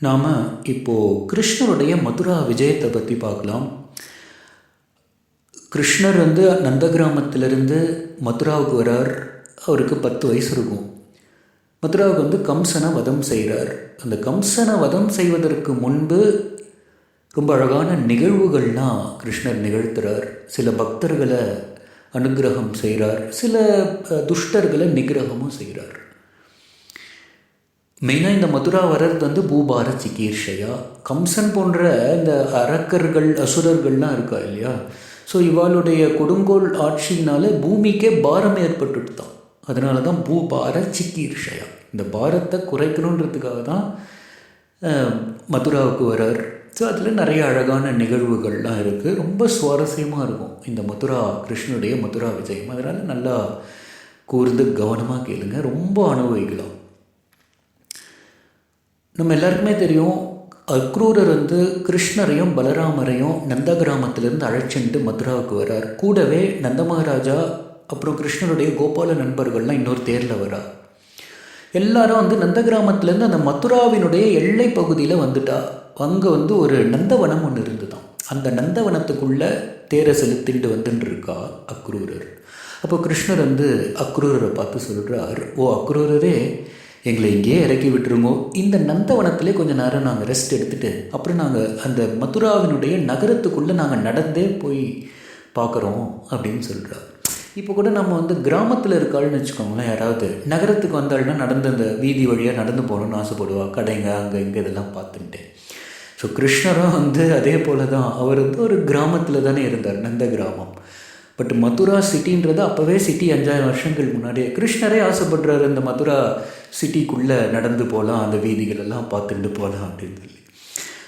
நாம் இப்போது கிருஷ்ணருடைய மதுரா விஜயத்தை பற்றி பார்க்கலாம். கிருஷ்ணர் நந்த கிராமத்திலிருந்து மதுராவுக்கு வரார். அவருக்கு 10 வயசு இருக்கும். மதுராவுக்கு கம்சனை வதம் செய்கிறார். அந்த கம்சனை வதம் செய்வதற்கு முன்பு ரொம்ப அழகான நிகழ்வுகள்லாம் கிருஷ்ணர் நிகழ்த்துறார். சில பக்தர்களை அனுகிரகம் செய்கிறார், சில துஷ்டர்களை நிகிரகமும் செய்கிறார். மெயினாக இந்த மதுரா வர்றது பூபார சிகீர்ஷையா, கம்சன் போன்ற இந்த அரக்கர்கள் அசுரர்கள்லாம் இருக்கா இல்லையா, ஸோ இவாளுடைய கொடுங்கோல் ஆட்சியினால் பூமிக்கே பாரம் ஏற்பட்டுட்டு தான். அதனால தான் பூபார சிகீர்ஷையா, இந்த பாரத்தை குறைக்கணுன்றதுக்காக தான் மதுராவுக்கு வரார். ஸோ அதில் நிறைய அழகான நிகழ்வுகள்லாம் இருக்குது. ரொம்ப சுவாரஸ்யமாக இருக்கும் இந்த கிருஷ்ணனுடைய மதுரா விஜயம். அதனால் நல்லா கூர்ந்து கவனமாக கேளுங்க, ரொம்ப அனுபவிக்கலாம். நம்ம எல்லாருக்குமே தெரியும், அக்ரூரர் கிருஷ்ணரையும் பலராமரையும் நந்த கிராமத்திலேருந்து அழைச்சிட்டு மதுராவுக்கு வரார். கூடவே நந்த மகாராஜா அப்புறம் கிருஷ்ணருடைய கோபால நண்பர்கள்லாம் இன்னொரு தேரில் வரா. எல்லாரும் நந்த கிராமத்துலேருந்து அந்த மதுராவினுடைய எல்லை பகுதியில் வந்துட்டா. அங்கே ஒரு நந்தவனம் ஒன்று இருந்துதான். அந்த நந்தவனத்துக்குள்ளே தேரை செலுத்திட்டு வந்துட்டுருக்கா அக்ரூரர். அப்போ கிருஷ்ணர் அக்ரூரரை பார்த்து சொல்கிறார், ஓ அக்ரூரரே, எங்களை இங்கேயே இறக்கி விட்டுருங்கோ. இந்த நந்தவனத்திலே கொஞ்சம் நேரம் நாங்கள் ரெஸ்ட் எடுத்துகிட்டு அப்புறம் நாங்கள் அந்த மதுராவினுடைய நகரத்துக்குள்ளே நாங்கள் நடந்தே போய் பார்க்குறோம் அப்படின்னு சொல்கிறார். இப்போ கூட நம்ம கிராமத்தில் இருக்காள்னு வச்சுக்கோங்களேன், யாராவது நகரத்துக்கு வந்தாள்னா நடந்து அந்த வீதி வழியாக நடந்து போகணுன்னு ஆசைப்படுவாள், கடைங்க அங்கே இங்கே இதெல்லாம் பார்த்துட்டு. ஸோ கிருஷ்ணரும் அதே போல் தான். அவர் ஒரு கிராமத்தில் தானே இருந்தார், நந்த கிராமம். பட் மதுரா சிட்டின்றது அப்போவே சிட்டி 5000 வருஷங்கள் முன்னாடியே. கிருஷ்ணரே ஆசைப்படுறாரு இந்த மதுரா சிட்டிக்குள்ளே நடந்து போகலாம், அந்த வீதிகளெல்லாம் பார்த்துட்டு போகலாம் அப்படின்னு சொல்லி.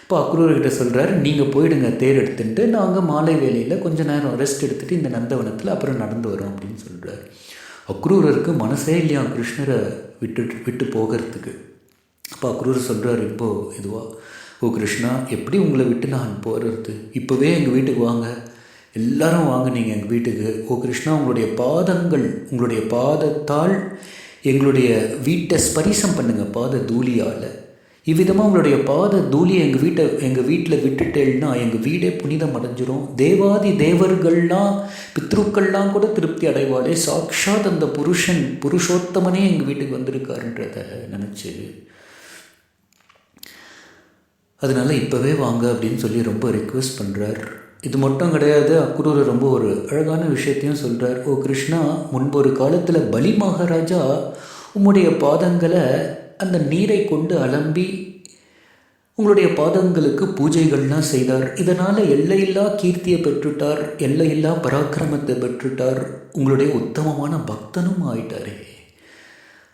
இப்போ அக்ரூர்கிட்ட சொல்கிறாரு, நீங்கள் போயிடுங்க தேர் எடுத்துட்டு, நாங்கள் மாலை வேலையில் கொஞ்சம் நேரம் ரெஸ்ட் எடுத்துகிட்டு இந்த நந்தவனத்தில் அப்புறம் நடந்து வரோம் அப்படின்னு சொல்கிறார். அக்ரூரருக்கு மனசே இல்லையா கிருஷ்ணரை விட்டு போகிறதுக்கு. அப்போ அக்ரூர் சொல்கிறார், இப்போது இதுவா, ஓ கிருஷ்ணா, எப்படி உங்களை விட்டு நான் போகிறது? இப்போவே எங்கள் வீட்டுக்கு வாங்க, எல்லாரும் வாங்க நீங்கள் எங்கள் வீட்டுக்கு. ஓ கிருஷ்ணா, உங்களுடைய பாதத்தால் எங்களுடைய வீட்டை ஸ்பரிசம் பண்ணுங்கள், பாத தூளியால். இவ்விதமாக உங்களுடைய பாத தூளியை எங்கள் வீட்டில் விட்டுட்டேன்னா எங்கள் வீடே புனிதம் அடைஞ்சிரும். தேவாதி தேவர்கள்லாம் பித்ருக்கள்லாம் கூட திருப்தி அடைவாளே. சாக்ஷாத் அந்த புருஷோத்தமனே எங்கள் வீட்டுக்கு வந்திருக்காருன்றதை நினச்சி, அதனால் இப்போவே வாங்க அப்படின்னு சொல்லி ரொம்ப ரிக்வெஸ்ட் பண்ணுறார். இது மட்டும் கிடையாது, அக்ரூர் ரொம்ப ஒரு அழகான விஷயத்தையும் சொல்கிறார். ஓ கிருஷ்ணா, முன்பொரு காலத்தில் பலி மகாராஜா உம்முடைய பாதங்களை அந்த நீரை கொண்டு அலம்பி உங்களுடைய பாதங்களுக்கு பூஜைகள்லாம் செய்தார். இதனால் எல்லையில்லா கீர்த்தியை பெற்றுட்டார், எல்லையில்லா பராக்கிரமத்தை பெற்றுட்டார், உங்களுடைய உத்தமமான பக்தனும் ஆயிட்டாரே.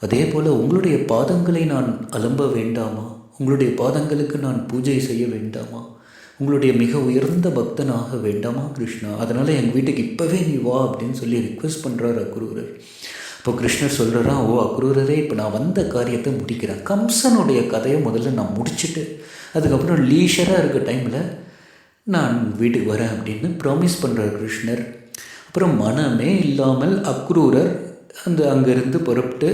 அதே போல் உங்களுடைய பாதங்களை நான் அலம்ப வேண்டாமா? உங்களுடைய பாதங்களுக்கு நான் பூஜை செய்ய வேண்டாமா? உங்களுடைய மிக உயர்ந்த பக்தனாக வேண்டாமா கிருஷ்ணா? அதனால் எங்கள் வீட்டுக்கு இப்போவே நீ வா அப்படின்னு சொல்லி ரிக்வெஸ்ட் பண்ணுறார் அக்ரூரர். இப்போ கிருஷ்ணர் சொல்கிறான், ஓ அக்ரூரரே, இப்போ நான் வந்த காரியத்தை முடிக்கிறேன். கம்சனுடைய கதையை முதல்ல நான் முடிச்சுட்டு அதுக்கப்புறம் லீஷராக இருக்க டைமில் நான் வீட்டுக்கு வரேன் அப்படின்னு ப்ராமிஸ் பண்ணுறார் கிருஷ்ணர். அப்புறம் மனமே இல்லாமல் அக்ரூரர் அங்கேருந்து புறப்பட்டு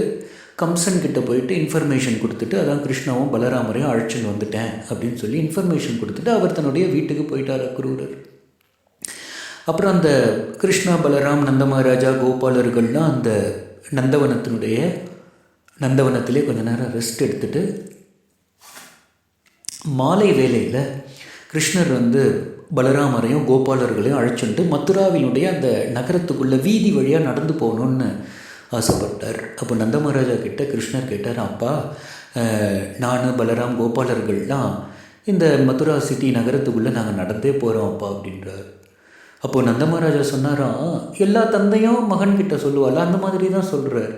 கம்சன்கிட்ட போயிட்டு இன்ஃபர்மேஷன் கொடுத்துட்டு, அதான் கிருஷ்ணாவும் பலராமரையும் அழைச்சின்னு வந்துட்டேன் அப்படின்னு சொல்லி இன்ஃபர்மேஷன் கொடுத்துட்டு அவர் தன்னுடைய வீட்டுக்கு போயிட்டார் அக்ரூரர். அப்புறம் அந்த கிருஷ்ணா, பலராம், நந்த மகாராஜா, கோபாலர்கள்லாம் அந்த நந்தவனத்திலே கொஞ்ச நேரம் ரெஸ்ட் எடுத்துட்டு மாலை வேளையில் கிருஷ்ணர் பலராமரையும் கோபாலர்களையும் அழைச்சிட்டு மதுராவினுடைய அந்த நகரத்துக்குள்ளே வீதி வழியாக நடந்து போகணுன்னு ஆசைப்பட்டார். அப்போ நந்த மகாராஜா கிட்ட கிருஷ்ணர் கேட்டார், அப்பா, நான் பலராம் கோபாலர்கள்லாம் இந்த மதுரா சிட்டி நகரத்துக்குள்ளே நாங்கள் நடந்தே போகிறோம் அப்பா அப்படின்றார். அப்போது நந்த மகாராஜா சொன்னாராம், எல்லா தந்தையும் மகன்கிட்ட சொல்லுவாள், அந்த மாதிரி தான் சொல்கிறார்.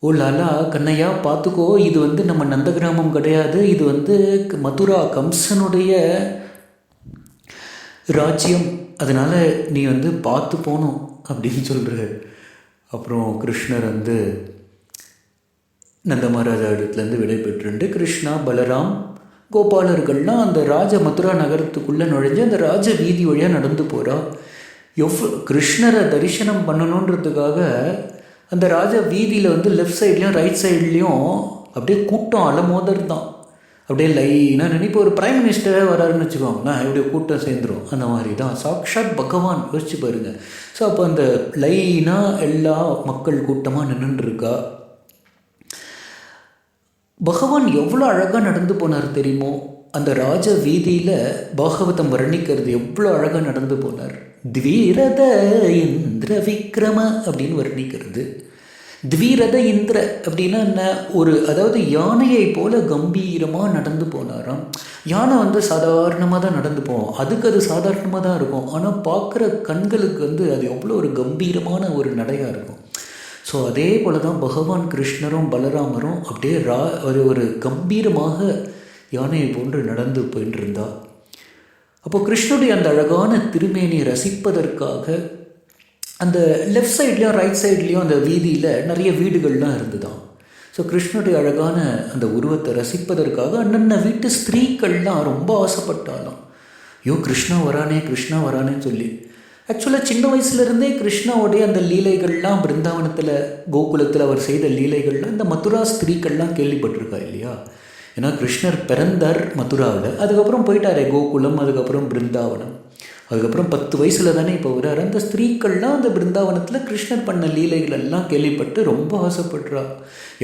ஓ லாலா, கண்ணையா பார்த்துக்கோ, இது நம்ம நந்த கிராமம் கிடையாது, இது மதுரா கம்சனுடைய ராஜ்யம், அதனால் நீ பார்த்து போகணும் அப்படின்னு சொல்கிறார். அப்புறம் கிருஷ்ணர் நந்த மகாராஜா இடத்துலேருந்து விடை பெற்றுண்டு கிருஷ்ணா, பலராம், கோபாலர்கள்லாம் அந்த மதுரா நகரத்துக்குள்ளே நுழைஞ்சு அந்த ராஜ வீதி வழியாக நடந்து போகிறா. கிருஷ்ணரை தரிசனம் பண்ணணுன்றதுக்காக அந்த ராஜ வீதியில் லெஃப்ட் சைட்லேயும் ரைட் சைட்லேயும் அப்படியே கூட்டம் அலமோதர் தான். அப்படியே லைனாக நினைப்பு ஒரு பிரைம் மினிஸ்டரே வராருன்னு வச்சுக்கோங்களேன், இப்படி கூட்டம் சேர்ந்துடும். அந்த மாதிரி தான் சாக்ஷாத் பகவான், யோசிச்சு பாருங்க. ஸோ அப்போ அந்த லைனாக எல்லா மக்கள் கூட்டமாக நின்றுருக்கா. பகவான் எவ்வளோ அழகாக நடந்து போனார் தெரியுமோ? அந்த ராஜ வீதியில் பாகவதம் வர்ணிக்கிறது எவ்வளோ அழகாக நடந்து போனார். த்வீரத இந்திர விக்ரம அப்படின்னு வர்ணிக்கிறது. த்வீரத இந்திர அப்படின்னா என்ன? அதாவது யானையை போல கம்பீரமாக நடந்து போனாராம். யானை சாதாரணமாக தான் நடந்து போவோம், அதுக்கு அது சாதாரணமாக தான் இருக்கும். ஆனால் பார்க்குற கண்களுக்கு அது எவ்வளோ ஒரு கம்பீரமான ஒரு நடையாக இருக்கும். ஸோ அதே போல் தான் பகவான் கிருஷ்ணரும் பலராமரும் அப்படியே ஒரு கம்பீரமாக யானையை போன்று நடந்து போயிட்டு இருந்தா. அப்போ கிருஷ்ணருடைய அந்த அழகான திருமேனியை ரசிப்பதற்காக அந்த லெஃப்ட் சைட்லேயும் ரைட் சைட்லேயும் அந்த வீதியில் நிறைய வீடுகள்லாம் இருந்துதான். ஸோ கிருஷ்ணருடைய அழகான அந்த உருவத்தை ரசிப்பதற்காக அண்ணன் வீட்டு ஸ்திரீக்கள்லாம் ரொம்ப ஆசைப்பட்டாலாம். ஐயோ கிருஷ்ணா வரானே, கிருஷ்ணா வரானேன்னு சொல்லி. ஆக்சுவலாக சின்ன வயசுலேருந்தே கிருஷ்ணாவுடைய அந்த லீலைகள்லாம், பிருந்தாவனத்தில் கோகுலத்தில் அவர் செய்த லீலைகள்லாம் இந்த மதுரா ஸ்திரீக்கள்லாம் கேள்விப்பட்டிருக்கா இல்லையா? ஏன்னா கிருஷ்ணர் பிறந்தார் மதுராவில், அதுக்கப்புறம் போயிட்டாரே கோகுலம், அதுக்கப்புறம் பிருந்தாவனம், அதுக்கப்புறம் 10 வயசில் தானே இப்போ வர்றாரு. அந்த ஸ்திரீக்கள்லாம் அந்த பிருந்தாவனத்தில் கிருஷ்ணர் பண்ண லீலைகள் எல்லாம் கேள்விப்பட்டு ரொம்ப ஆசைப்படுறா,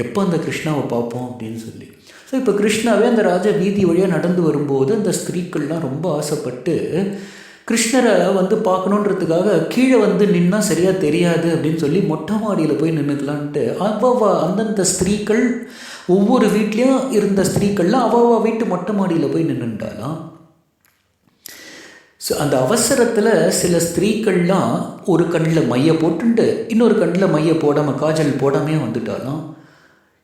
எப்போ அந்த கிருஷ்ணாவை பார்ப்போம் அப்படின்னு சொல்லி. ஸோ இப்போ கிருஷ்ணாவே அந்த ராஜ வீதி வழியாக நடந்து வரும்போது அந்த ஸ்திரீக்கள்லாம் ரொம்ப ஆசைப்பட்டு கிருஷ்ணரை பார்க்கணுன்றதுக்காக கீழே நின்னா சரியாக தெரியாது அப்படின்னு சொல்லி மொட்டை மாடியில் போய் நின்றுக்கலான்ட்டு அந்தந்த ஸ்திரீக்கள், ஒவ்வொரு வீட்லேயும் இருந்த ஸ்திரீக்கள்லாம் அவ்வளவா வீட்டு மொட்டை மாடியில் போய் நின்றுட்டாலாம். ஸோ அந்த அவசரத்தில் சில ஸ்திரீக்கள்லாம் ஒரு கண்ணில் மைய போட்டுட்டு இன்னொரு கண்ணில் மைய போடாமல், காஜல் போடாமே வந்துட்டாலாம்.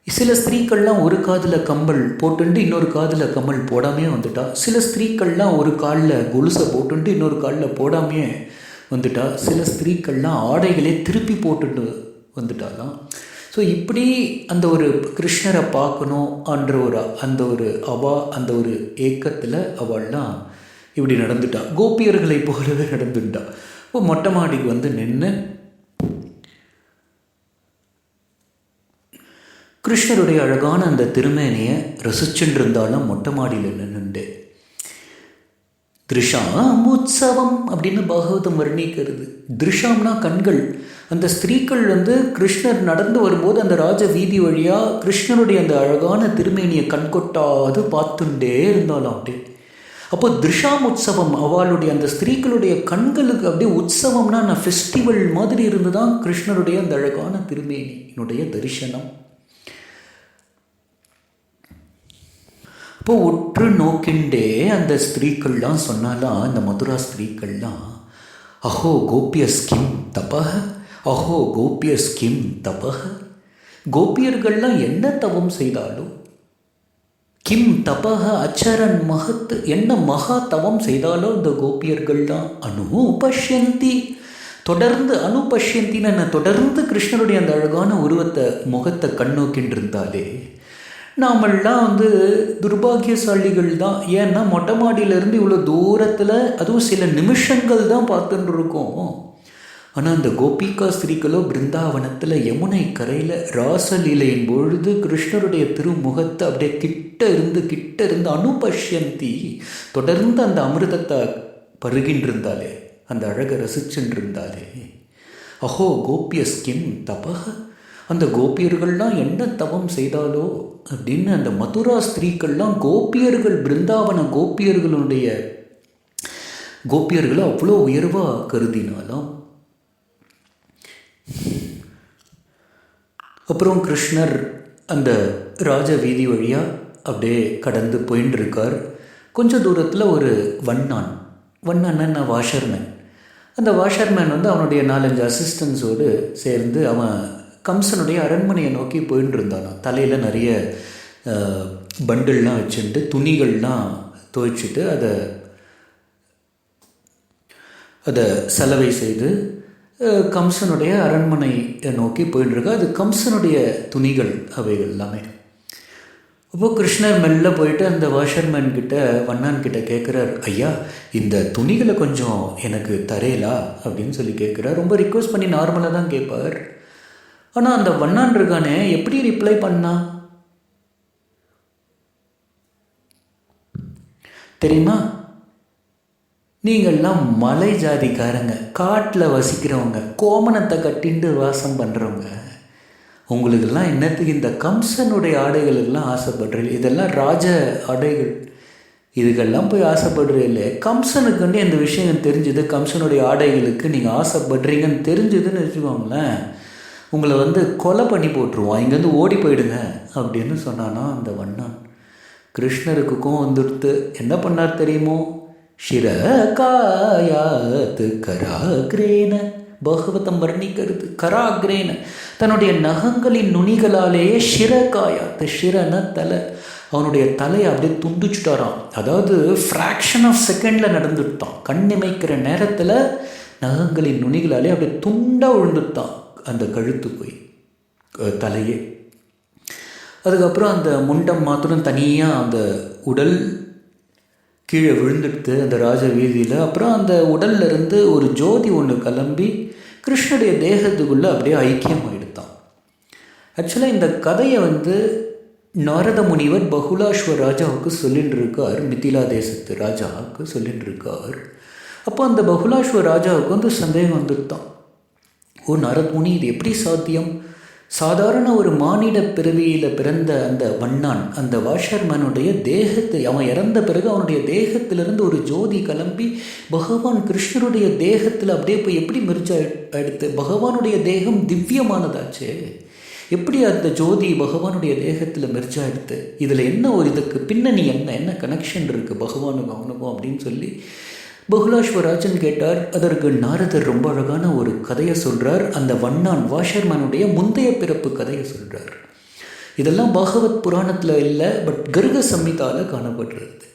சில ஸ்திரீக்கள்லாம் ஒரு காதில் கம்மல் போட்டுண்டு இன்னொரு காதில் கம்மல் போடாமே வந்துட்டா. சில ஸ்திரீக்கள்லாம் ஒரு காலில் கொலுசை போட்டுண்டு இன்னொரு காலில் போடாமே வந்துட்டா. சில ஸ்திரீக்கள்லாம் ஆடைகளே திருப்பி போட்டுட்டு வந்துட்டாலாம். ஸோ இப்படி அந்த ஒரு கிருஷ்ணரை பார்க்கணும் என்ற அந்த ஒரு ஏக்கத்தில் அவள்லாம் இப்படி நடந்துட்டா. கோபியர்களை போலவே நடந்துட்டா. இப்போ மொட்டை மாடிக்கு நின்று கிருஷ்ணருடைய அழகான அந்த திருமேனியை ரசிச்சுட்டு இருந்தாலும் மொட்டை மாடியில் நின்றுண்டு. திருஷாம் உற்சவம் அப்படின்னு பாகவதம் வர்ணிக்கிறது. திருஷாம்னா கண்கள். அந்த ஸ்திரீக்கள் கிருஷ்ணர் நடந்து வரும்போது அந்த ராஜ வீதி வழியாக கிருஷ்ணருடைய அந்த அழகான திருமேனியை கண்கொட்டாது பார்த்துட்டே இருந்தாலும் அப்படி. அப்போ திருஷாம் உற்சவம், அவளுடைய அந்த ஸ்திரீக்களுடைய கண்களுக்கு அப்படியே உற்சவம்னா நான் ஃபெஸ்டிவல் மாதிரி இருந்து தான் கிருஷ்ணருடைய அந்த அழகான திருமேனியினுடைய தரிசனம். இப்போ உற்று நோக்கிண்டே அந்த ஸ்திரீக்கள்லாம் சொன்னாலாம், இந்த மதுரா ஸ்திரீக்கள்லாம், அஹோ கோபிய ஸ்கிம் தபஹ, அஹோ கோபிய ஸ்கிம் தபஹ. கோபியர்கள்லாம் என்ன தவம் செய்தாலும், கிம் தபஹ அச்சரன் மகத், என்ன மகா தவம் செய்தாலும் இந்த கோபியர்கள்லாம் அனுபஷ்யந்தி, தொடர்ந்து அனுபஷ்யந்தின்னு என்ன, தொடர்ந்து கிருஷ்ணருடைய அந்த அழகான உருவத்தை முகத்தை கண்ணோக்கின்னு இருந்தாலே நாமெல்லாம் துர்பாகியசாலிகள் தான். ஏன்னா மொட்டை மாடியிலேருந்து இவ்வளோ தூரத்தில், அதுவும் சில நிமிஷங்கள் தான் பார்த்துட்டு இருக்கோம். ஆனால் அந்த கோபிகா ஸ்திரீகளோ பிருந்தாவனத்தில் யமுனை கரையில் ராசலீலையின் பொழுது கிருஷ்ணருடைய திருமுகத்தை அப்படியே கிட்ட இருந்து அனுபஷ்யந்தி, தொடர்ந்து அந்த அமிர்தத்தை பருகின்றிருந்தாலே, அந்த அழகை ரசிச்சுட்டு இருந்தாலே. அஹோ கோபிய ஸ்கிம் தபஹ, அந்த கோபியர்கள்லாம் என்ன தவம் செய்தாலோ அப்படின்னு அந்த மதுரா ஸ்திரீக்கள்லாம் கோபியர்கள், பிருந்தாவன கோபியர்களை அவ்வளோ உயர்வாக கருதினாலாம். அப்புறம் கிருஷ்ணர் அந்த ராஜ வீதி வழியாக அப்படியே கடந்து போயின்னு இருக்கார். கொஞ்சம் தூரத்தில் ஒரு வண்ணான்னா வாஷர்மேன். அந்த வாஷர்மேன் அவனுடைய 4-5 அசிஸ்டன்ஸோடு சேர்ந்து அவன் கம்சனுடைய அரண்மனையை நோக்கி போயின்னு இருந்தானா. தலையில் நிறைய பண்டில்லாம் வச்சுட்டு துணிகள்லாம் துவைச்சிட்டு அதை சலவை செய்து கம்சனுடைய அரண்மனையை நோக்கி போயிட்டுருக்கா. அது கம்சனுடைய துணிகள் அவைகள் எல்லாமே. அப்போது கிருஷ்ணர் மெல்ல போயிட்டு அந்த வாஷர்மேன் கிட்ட, வண்ணான் கிட்ட கேட்குறார், ஐயா இந்த துணிகளை கொஞ்சம் எனக்கு தரேலா அப்படின்னு சொல்லி கேட்குறார். ரொம்ப ரிக்வெஸ்ட் பண்ணி நார்மலாக தான் கேட்பார். ஆனால் அந்த வண்ணான் இருக்கானே எப்படி ரிப்ளை பண்ணா? தெரியுமா? நீங்கள்லாம் மலை ஜாதிக்காரங்க, காட்டில் வசிக்கிறவங்க, கோமணத்தை கட்டிண்டு வாசம் பண்ணுறவங்க, உங்களுக்கெல்லாம் என்னத்துக்கு இந்த கம்சனுடைய ஆடைகளுக்கெல்லாம் ஆசைப்படுறீங்க? இதெல்லாம் ராஜ ஆடைகள், இதுக்கெல்லாம் போய் ஆசைப்படுறீங்களே. கம்சனுக்கு வந்து இந்த விஷயம் தெரிஞ்சுது, கம்சனுடைய ஆடைகளுக்கு நீங்கள் ஆசைப்படுறீங்கன்னு தெரிஞ்சுதுன்னு வச்சுக்கோங்களேன், உங்களை வந்து கொலை பண்ணி போட்டுருவான், இங்கேருந்து ஓடி போயிடுங்க அப்படின்னு சொன்னானா அந்த வண்ணான். கிருஷ்ணருக்கு கோவம் வந்துடுத்து. என்ன பண்ணார் தெரியுமோ? ஷிரகாயாத்து கராக்ரேன, பகவதம் வர்ணிக்கிறது. கராக்ரேன, தன்னுடைய நகங்களின் நுனிகளாலேயே ஷிரகாயாத்து, ஷிரன தலை, அவனுடைய தலையை அப்படியே துண்டிச்சுட்டாராம். அதாவது ஃப்ராக்ஷன் ஆஃப் செகண்டில் நடந்துட்டான். கண்ணிமைக்கிற நேரத்தில் நகங்களின் நுனிகளாலே அப்படியே துண்டாக விழுந்துட்டான் அந்த கழுத்து போய் தலையே. அதுக்கப்புறம் அந்த முண்டம் மாத்திரம் தனியாக அந்த உடல் கீழே விழுந்துடுத்து அந்த ராஜ வீதியில். அப்புறம் அந்த உடல்ல இருந்து ஒரு ஜோதி ஒன்று கிளம்பி கிருஷ்ணனுடைய தேகத்துக்குள்ளே அப்படியே ஐக்கியமாகிடுத்தான். ஆக்சுவலாக இந்த கதையை வந்து நாரத முனிவர் பகுலாஸ்வர ராஜாவுக்கு சொல்லிட்டு இருக்கார், மிதிலா தேசத்து ராஜாவுக்கு சொல்லிட்டு இருக்கார். அப்போ அந்த பகுலாஸ்வர ராஜாவுக்கு வந்து சந்தேகம் வந்துட்டான். ஓ நாரத முனி, இது எப்படி சாத்தியம்? சாதாரண ஒரு மானிட பிறவியில் பிறந்த அந்த வண்ணான், அந்த வாஷர்மேனுடைய தேகத்தை, அவன் இறந்த பிறகு அவனுடைய தேகத்திலிருந்து ஒரு ஜோதி கிளம்பி பகவான் கிருஷ்ணருடைய தேகத்தில் அப்படியே போய் எப்படி மெர்ஜ் ஆயிடுத்து? பகவானுடைய தேகம் திவ்யமானதாச்சே, எப்படி அந்த ஜோதி பகவானுடைய தேகத்தில் மெர்ஜ் ஆயிடுத்து? இதில் என்ன ஒரு இதுக்கு பின்னணி என்ன கனெக்ஷன் இருக்குது பகவானுக்கும் அவனுக்கும் அப்படின்னு சொல்லி பகுலாஸ்வராஜன் கேட்டார். அதற்கு நாரதர் ரொம்ப அழகான ஒரு கதையை சொல்கிறார். அந்த வண்ணான் வாஷர்மேனுடைய முந்தைய பிறப்பு கதையை சொல்கிறார். இதெல்லாம் பாகவத் புராணத்தில் இல்லை, பட் கருக சம்ஹிதாவில் காணப்படுறது.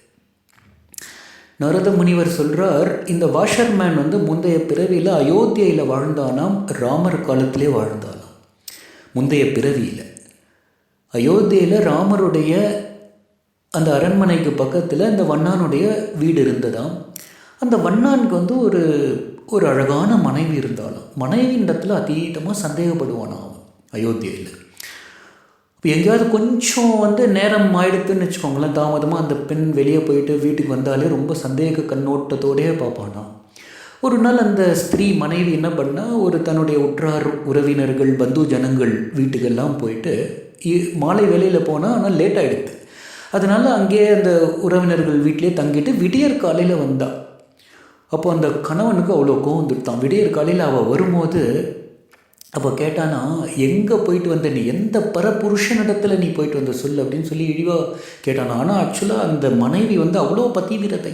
நாரத முனிவர் சொல்கிறார், இந்த வாஷர்மேன் வந்து முந்தைய பிறவியில் அயோத்தியில் வாழ்ந்தானாம், ராமர் காலத்திலே வாழ்ந்தானாம். முந்தைய பிறவியில் அயோத்தியில் ராமருடைய அந்த அரண்மனைக்கு பக்கத்தில் அந்த வண்ணானுடைய வீடு இருந்ததாம். அந்த வண்ணானுக்கு வந்து ஒரு அழகான மனைவி இருந்தாலும் மனைவியின் இடத்துல அதீதமாக சந்தேகப்படுவானா அவன் அயோத்தியில். இப்போ எங்கேயாவது கொஞ்சம் வந்து நேரம் ஆயிடுத்துன்னு வச்சுக்கோங்களேன், தாமதமாக அந்த பெண் வெளியே போயிட்டு வீட்டுக்கு வந்தாலே ரொம்ப சந்தேக கண்ணோட்டத்தோடே பார்ப்பானா. ஒரு நாள் அந்த ஸ்திரீ மனைவி என்ன பண்ணால், ஒரு தன்னுடைய உற்றார் உறவினர்கள் பந்து ஜனங்கள் வீட்டுக்கெல்லாம் போயிட்டு மாலை வேலையில் போனால், ஆனால் லேட் ஆகிடுது. அதனால் அங்கேயே அந்த உறவினர்கள் வீட்டிலே தங்கிட்டு விடியற் காலையில் வந்தாள். அப்போ அந்த கணவனுக்கு அவ்வளோ கோவம் வந்துட்டான். விடியற் காலையில் அவள் வரும்போது அப்போ கேட்டானா, எங்கே போயிட்டு வந்த நீ, எந்த பரபுருஷனிடத்தில் நீ போயிட்டு வந்த சொல்லு அப்படின்னு சொல்லி இழிவாக கேட்டானா. ஆனால் ஆக்சுவலாக அந்த மனைவி வந்து அவ்வளோ பதிவிரதை,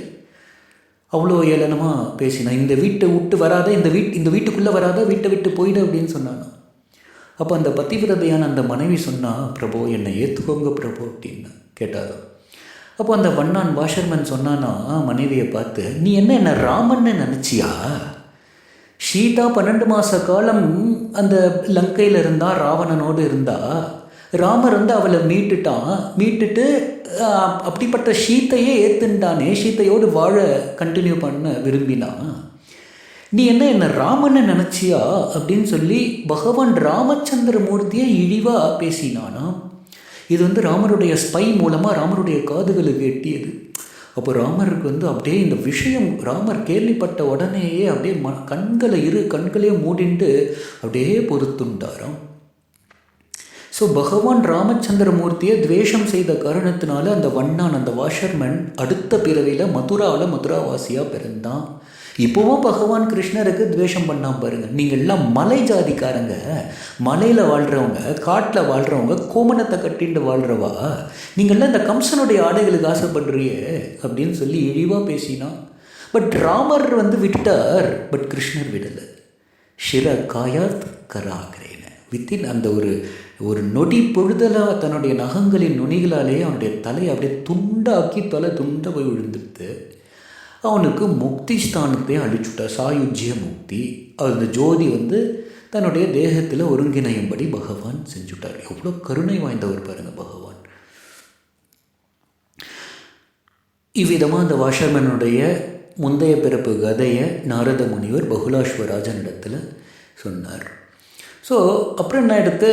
அவ்வளோ ஏளனமாக பேசினான். இந்த வீட்டை விட்டு வராத, இந்த வீட்டுக்குள்ளே வராத, வீட்டை விட்டு போயிடு அப்படின்னு சொன்னானா. அப்போ அந்த பதிவிரதையான அந்த மனைவி சொன்னா, பிரபு என்னை ஏற்றுக்கோங்க பிரபு அப்படின்னு கேட்டாரோ. அப்போ அந்த வண்ணான் வாஷர்மேன் சொன்னானா மனைவியை பார்த்து, நீ என்ன ராமன்னு நினச்சியா? சீதா 12 மாத காலம் அந்த லங்கையில் இருந்தா, ராவணனோடு இருந்தா. ராமர் வந்து அவளை மீட்டுட்டு அப்படிப்பட்ட சீத்தையே ஏற்றுண்டானே, சீத்தையோடு வாழ கண்டினியூ பண்ண விரும்பினான். நீ என்ன ராமனை நினச்சியா அப்படின்னு சொல்லி பகவான் ராமச்சந்திர மூர்த்தியை இழிவாக பேசினானா. இது வந்து ராமருடைய ஸ்பை மூலமாக ராமருடைய காதுகளுக்கு எட்டியது. அப்போ ராமருக்கு வந்து அப்படியே இந்த விஷயம் ராமர் கேள்விப்பட்ட உடனேயே அப்படியே கண்களையே மூடிண்டு அப்படியே பொறுத்துண்டாராம். ஸோ பகவான் ராமச்சந்திர மூர்த்தியை துவேஷம் செய்த காரணத்தினால அந்த வண்ணான், அந்த வாஷர்மேன் அடுத்த பிறவியில் மதுராவாசியாக பிறந்தான். இப்போவும் பகவான் கிருஷ்ணருக்கு துவேஷம் பண்ணாம பாருங்கள். நீங்கள் எல்லாம் மலை ஜாதிக்காரங்க, மலையில் வாழ்கிறவங்க, காட்டில் வாழ்கிறவங்க, கோமணத்தை கட்டிட்டு வாழ்கிறவா, நீங்கள்லாம் இந்த கம்சனுடைய ஆடைகளுக்கு ஆசைப்படுறியே அப்படின்னு சொல்லி இழிவாக பேசினா. பட் ராமர் வந்து விட்டார், பட் கிருஷ்ணர் விடலை. ஷிர காயாத் கராகரேன, வித்தின் அந்த ஒரு நொடி பொழுதலாக தன்னுடைய நகங்களின் நுனிகளாலேயே அவனுடைய தலையை அப்படியே துண்டாக்கி துண்டை போய் விழுந்துட்டு அவனுக்கு முக்தி ஸ்தானத்தை அழிச்சுட்டார், சாயுஜ்ய முக்தி. அந்த ஜோதி வந்து தன்னுடைய தேகத்தில் ஒருங்கிணையும்படி பகவான் செஞ்சுட்டார். எவ்வளோ கருணை வாய்ந்தவர் பாருங்கள் பகவான். இவ்விதமாக அந்த வாஷர்மேனுடைய முந்தைய பிறப்பு கதையை நாரத முனிவர் பகுலாஸ்வராஜனிடத்தில் சொன்னார். ஸோ அப்புறம் என்ன எடுத்து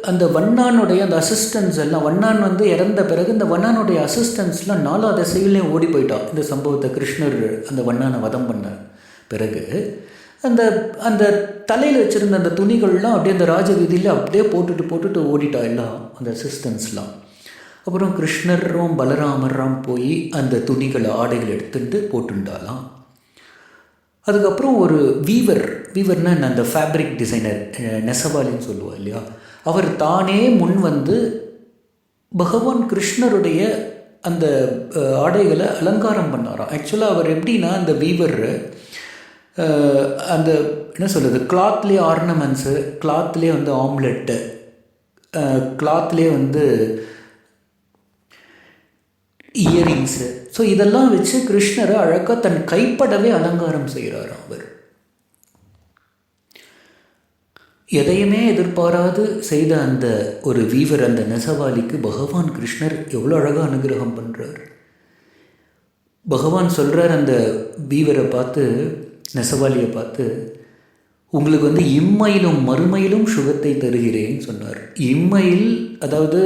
அந்த வண்ணானுடைய அந்த அசிஸ்டன்ஸ் எல்லாம், வண்ணான் வந்து இறந்த பிறகு இந்த வண்ணானுடைய அசிஸ்டன்ஸ்லாம் 4 திசையிலையும் ஓடி போயிட்டான். இந்த சம்பவத்தை கிருஷ்ணர் அந்த வண்ணானை வதம் பண்ண பிறகு அந்த அந்த தலையில் வச்சுருந்த அந்த துணிகள்லாம் அப்படியே அந்த ராஜ வீதியில் அப்படியே போட்டுட்டு ஓடிட்டா எல்லாம் அந்த அசிஸ்டன்ஸ்லாம். அப்புறம் கிருஷ்ணரும் பலராமரும் போய் அந்த துணிகளை ஆடைகள் எடுத்துட்டு போட்டுண்டாலாம். அதுக்கப்புறம் ஒரு வீவர்னா என்ன, அந்த ஃபேப்ரிக் டிசைனர், நெசவாளின்னு சொல்லுவா இல்லையா, அவர் தானே முன் வந்து பகவான் கிருஷ்ணருடைய அந்த ஆடைகளை அலங்காரம் பண்ணாராம். ஆக்சுவலாக அவர் எப்படின்னா, அந்த வீவர் அந்த என்ன சொல்கிறது, கிளாத்லேயே ஆர்னமெண்ட்ஸு, கிளாத்லேயே வந்து ஆம்லெட்டு, கிளாத்லேயே வந்து இயரிங்ஸு, ஸோ இதெல்லாம் வச்சு கிருஷ்ணரை அழகாக தன் கைப்படவே அலங்காரம் செய்கிறார். அவர் எதையுமே எதிர்பாராது செய்த அந்த ஒரு வீவர், அந்த நெசவாளிக்கு பகவான் கிருஷ்ணர் எவ்வளோ அழகாக அனுகிரகம் பண்ணுறார். பகவான் சொல்கிறார் அந்த வீவரை பார்த்து, நெசவாளியை பார்த்து, உங்களுக்கு வந்து இம்மையிலும் மறுமையிலும் சுகத்தை தருகிறேன்னு சொன்னார். இம்மையில் அதாவது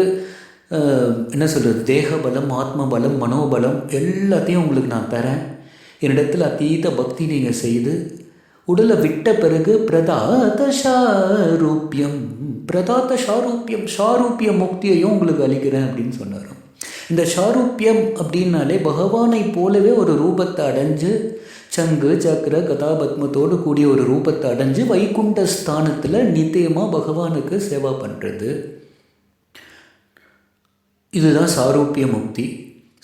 என்ன சொல்கிறது, தேக பலம், ஆத்ம பலம், மனோபலம் எல்லாத்தையும் உங்களுக்கு நான் தரேன். என்னிடத்தில் அதீத பக்தி நீங்கள் செய்து உடலை விட்ட பிறகு பிரதாத ஷாரூப்பியம் முக்தியையும் உங்களுக்கு அளிக்கிறேன் அப்படின்னு சொன்னார். இந்த ஷாரூப்பியம் அப்படின்னாலே பகவானை போலவே ஒரு ரூபத்தை அடைஞ்சு, சங்கு சக்கர கதாபத்மத்தோடு கூடிய ஒரு ரூபத்தை அடைஞ்சு வைகுண்ட ஸ்தானத்தில் நித்தியமாக பகவானுக்கு சேவா பண்ணுறது, இதுதான் சாரூப்பிய முக்தி.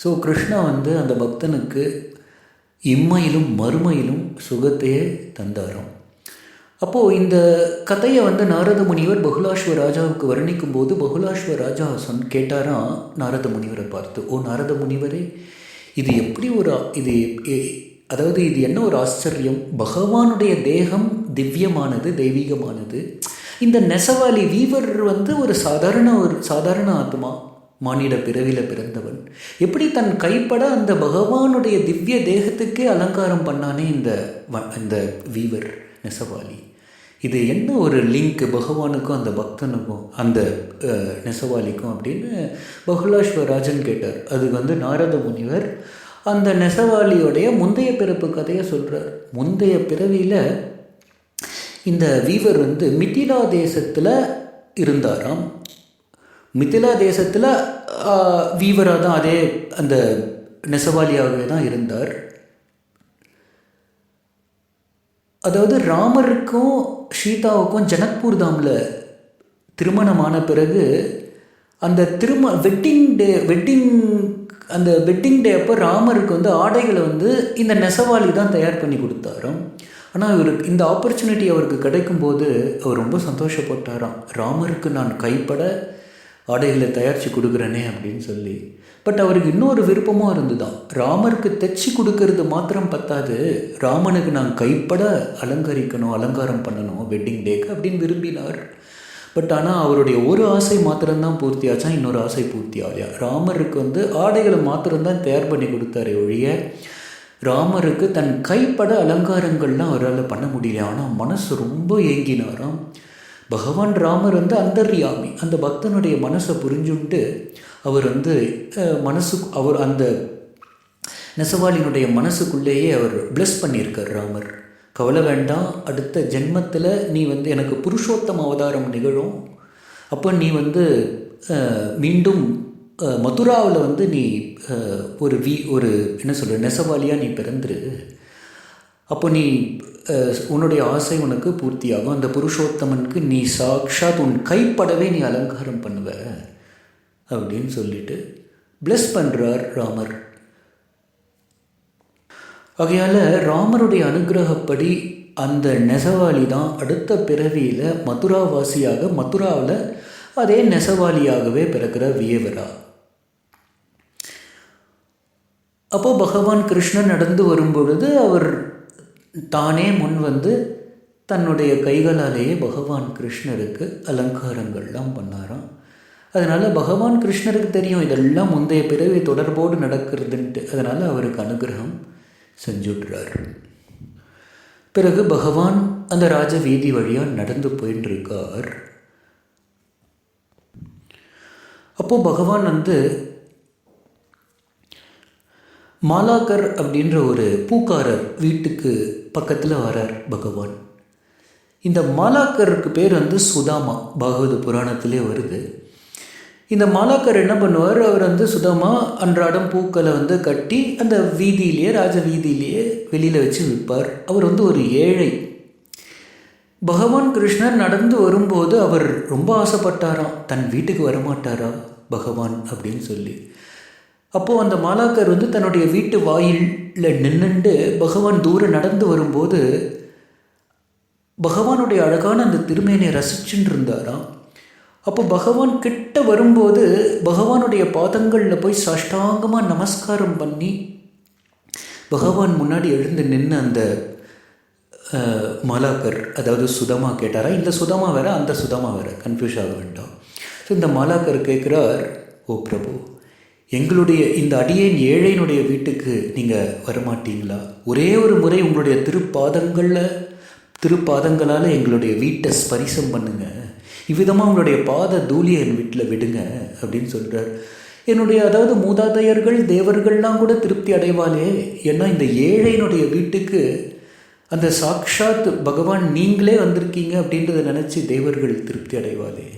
ஸோ கிருஷ்ணா வந்து அந்த பக்தனுக்கு இம்மையிலும் மறுமையிலும் சுகத்தையே தந்தாராம். அப்போது இந்த கதையை வந்து நாரத முனிவர் பகுலாஸ்வ ராஜாவுக்கு வர்ணிக்கும் போது பகுலாஸ்வ ராஜா கேட்டாராம் நாரத முனிவரை பார்த்து, ஓ நாரத முனிவரே, இது எப்படி அதாவது இது என்ன ஒரு ஆச்சரியம், பகவானுடைய தேகம் திவ்யமானது, தெய்வீகமானது. இந்த நெசவாளி வீவர் வந்து ஒரு சாதாரண ஆத்மா, மானிட பிறவியில் பிறந்தவன், எப்படி தன் கைப்பட அந்த பகவானுடைய திவ்ய தேகத்துக்கே அலங்காரம் பண்ணானே இந்த வீவர் நெசவாளி. இது என்ன ஒரு லிங்க் பகவானுக்கும் அந்த பக்தனுக்கும் அந்த நெசவாளிக்கும் அப்படின்னு பகுலாஸ்வராஜன் கேட்டார். அதுக்கு வந்து நாரத முனிவர் அந்த நெசவாளியோடைய முந்தைய பிறப்பு கதையை சொல்கிறார். முந்தைய பிறவியில் இந்த வீவர் வந்து மிதிலா தேசத்தில் இருந்தாராம். மிதிலா தேசத்தில் வீவராக தான், அதே அந்த நெசவாளியாகவே தான் இருந்தார். அதாவது ராமருக்கும் சீதாவுக்கும் ஜனக்பூர் தாமில் திருமணமான பிறகு அந்த வெட்டிங் டே அப்போ ராமருக்கு வந்து ஆடைகளை வந்து இந்த நெசவாளி தான் தயார் பண்ணி கொடுத்தாராம். ஆனால் இவருக்கு இந்த ஆப்பர்ச்சுனிட்டி அவருக்கு கிடைக்கும்போது அவர் ரொம்ப சந்தோஷப்பட்டாராம். ராமருக்கு நான் கைப்பட ஆடைகளை தயாரித்து கொடுக்குறேனே அப்படின்னு சொல்லி. பட் அவருக்கு இன்னொரு விருப்பமாக இருந்துதான், ராமருக்கு தைச்சி கொடுக்கறது மாத்திரம் பத்தாது, ராமனுக்கு நான் கைப்பட அலங்காரம் பண்ணணும் வெட்டிங் டேக்கு அப்படின்னு விரும்பினார். பட் ஆனால் அவருடைய ஒரு ஆசை மாத்திரம்தான் பூர்த்தி ஆச்சா, இன்னொரு ஆசை பூர்த்தி ஆகலையா. ராமருக்கு வந்து ஆடைகளை மாத்திரம்தான் தயார் பண்ணி கொடுத்தாரு ஒழிய ராமருக்கு தன் கைப்பட அலங்காரங்கள்லாம் அவரால் பண்ண முடியல. ஆனால் மனசு ரொம்ப ஏங்கினாராம். பகவான் ராமர் வந்து அந்தர்யாமி, அந்த பக்தனுடைய மனசை புரிஞ்சுட்டு அவர் வந்து அவர் அந்த நெசவாளியினுடைய மனசுக்குள்ளேயே அவர் பிளஸ் பண்ணியிருக்கார் ராமர். கவலை வேண்டாம், அடுத்த ஜென்மத்தில் நீ வந்து எனக்கு புருஷோத்தம அவதாரம் நிகழும், அப்போ நீ வந்து மீண்டும் மதுராவில் வந்து நீ ஒரு என்ன சொல்கிற நெசவாளியாக நீ பிறந்துரு, அப்போ நீ உன்னுடைய ஆசை உனக்கு பூர்த்தியாகும், அந்த புருஷோத்தமனுக்கு நீ சாக்ஷாத் உன் கைப்படவே நீ அலங்காரம் பண்ணுவ அப்படின்னு சொல்லிட்டு பிளஸ் பண்ணுறார் ராமர். ஆகையால் ராமருடைய அனுகிரகப்படி அந்த நெசவாளி தான் அடுத்த பிறவியில் மதுராவாசியாக மதுராவில் அதே நெசவாளியாகவே பிறக்கிற வியவரா. அப்போது பகவான் கிருஷ்ணன் நடந்து வரும்பொழுது அவர் தானே முன் வந்து தன்னுடைய கைகளாலேயே பகவான் கிருஷ்ணருக்கு அலங்காரங்கள்லாம் பண்ணாராம். அதனால் பகவான் கிருஷ்ணருக்கு தெரியும் இதெல்லாம் முந்தைய பிறவி தொடர்போடு நடக்கிறதுன்ட்டு, அதனால் அவருக்கு அனுகிரகம் செஞ்சுட்றார். பிறகு பகவான் அந்த ராஜ வீதி வழியாக நடந்து போயின்னு இருக்கார். அப்போது பகவான் மாலாக்கர் அப்படின்ற ஒரு பூக்காரர் வீட்டுக்கு பக்கத்தில் வரார் பகவான். இந்த மாலாக்கருக்கு பேர் சுதாமா, பாகவத புராணத்திலே வருது. இந்த மாலாக்கர் என்ன பண்ணுவார், அவர் சுதாமா அன்றாடம் பூக்களை கட்டி அந்த வீதியிலேயே, ராஜ வீதியிலேயே வெளியில் வச்சு விற்பார். அவர் ஒரு ஏழை. பகவான் கிருஷ்ணர் நடந்து வரும்போது அவர் ரொம்ப ஆசைப்பட்டாராம், தன் வீட்டுக்கு வரமாட்டாரா பகவான் அப்படின்னு சொல்லி. அப்போது அந்த மாலாக்கர் தன்னுடைய வீட்டு வாயிலில் நின்றுண்டு பகவான் தூரம் நடந்து வரும்போது பகவானுடைய அழகான அந்த திருமேனியை ரசிச்சுட்டு இருந்தாராம். அப்போ பகவான் கிட்ட வரும்போது பகவானுடைய பாதங்களில் போய் சாஷ்டாங்கமாக நமஸ்காரம் பண்ணி பகவான் முன்னாடி எழுந்து நின்று அந்த மாலாக்கர், அதாவது சுதாமா கேட்டாரா, இந்த சுதாமா வேற அந்த சுதாமா வேற, கன்ஃபியூஸ் ஆக வேண்டாம். ஸோ இந்த மாலாக்கர் கேட்குறார், ஓ பிரபு, எங்களுடைய இந்த அடியேன் ஏழையினுடைய வீட்டுக்கு நீங்கள் வரமாட்டீங்களா? ஒரே ஒரு முறை உங்களுடைய திருப்பாதங்களால் எங்களுடைய வீட்டை ஸ்பரிசம் பண்ணுங்க, இவ்விதமாக உங்களுடைய பாத தூளியை என் வீட்டில் விடுங்க அப்படின்னு சொல்கிறார். அதாவது மூதாதையர்கள் தேவர்கள்லாம் கூட திருப்தி அடைவாளே, ஏன்னா இந்த ஏழையினுடைய வீட்டுக்கு அந்த சாக்ஷாத் பகவான் நீங்களே வந்திருக்கீங்க அப்படின்றத நினச்சி தேவர்கள் திருப்தி அடைவாளே,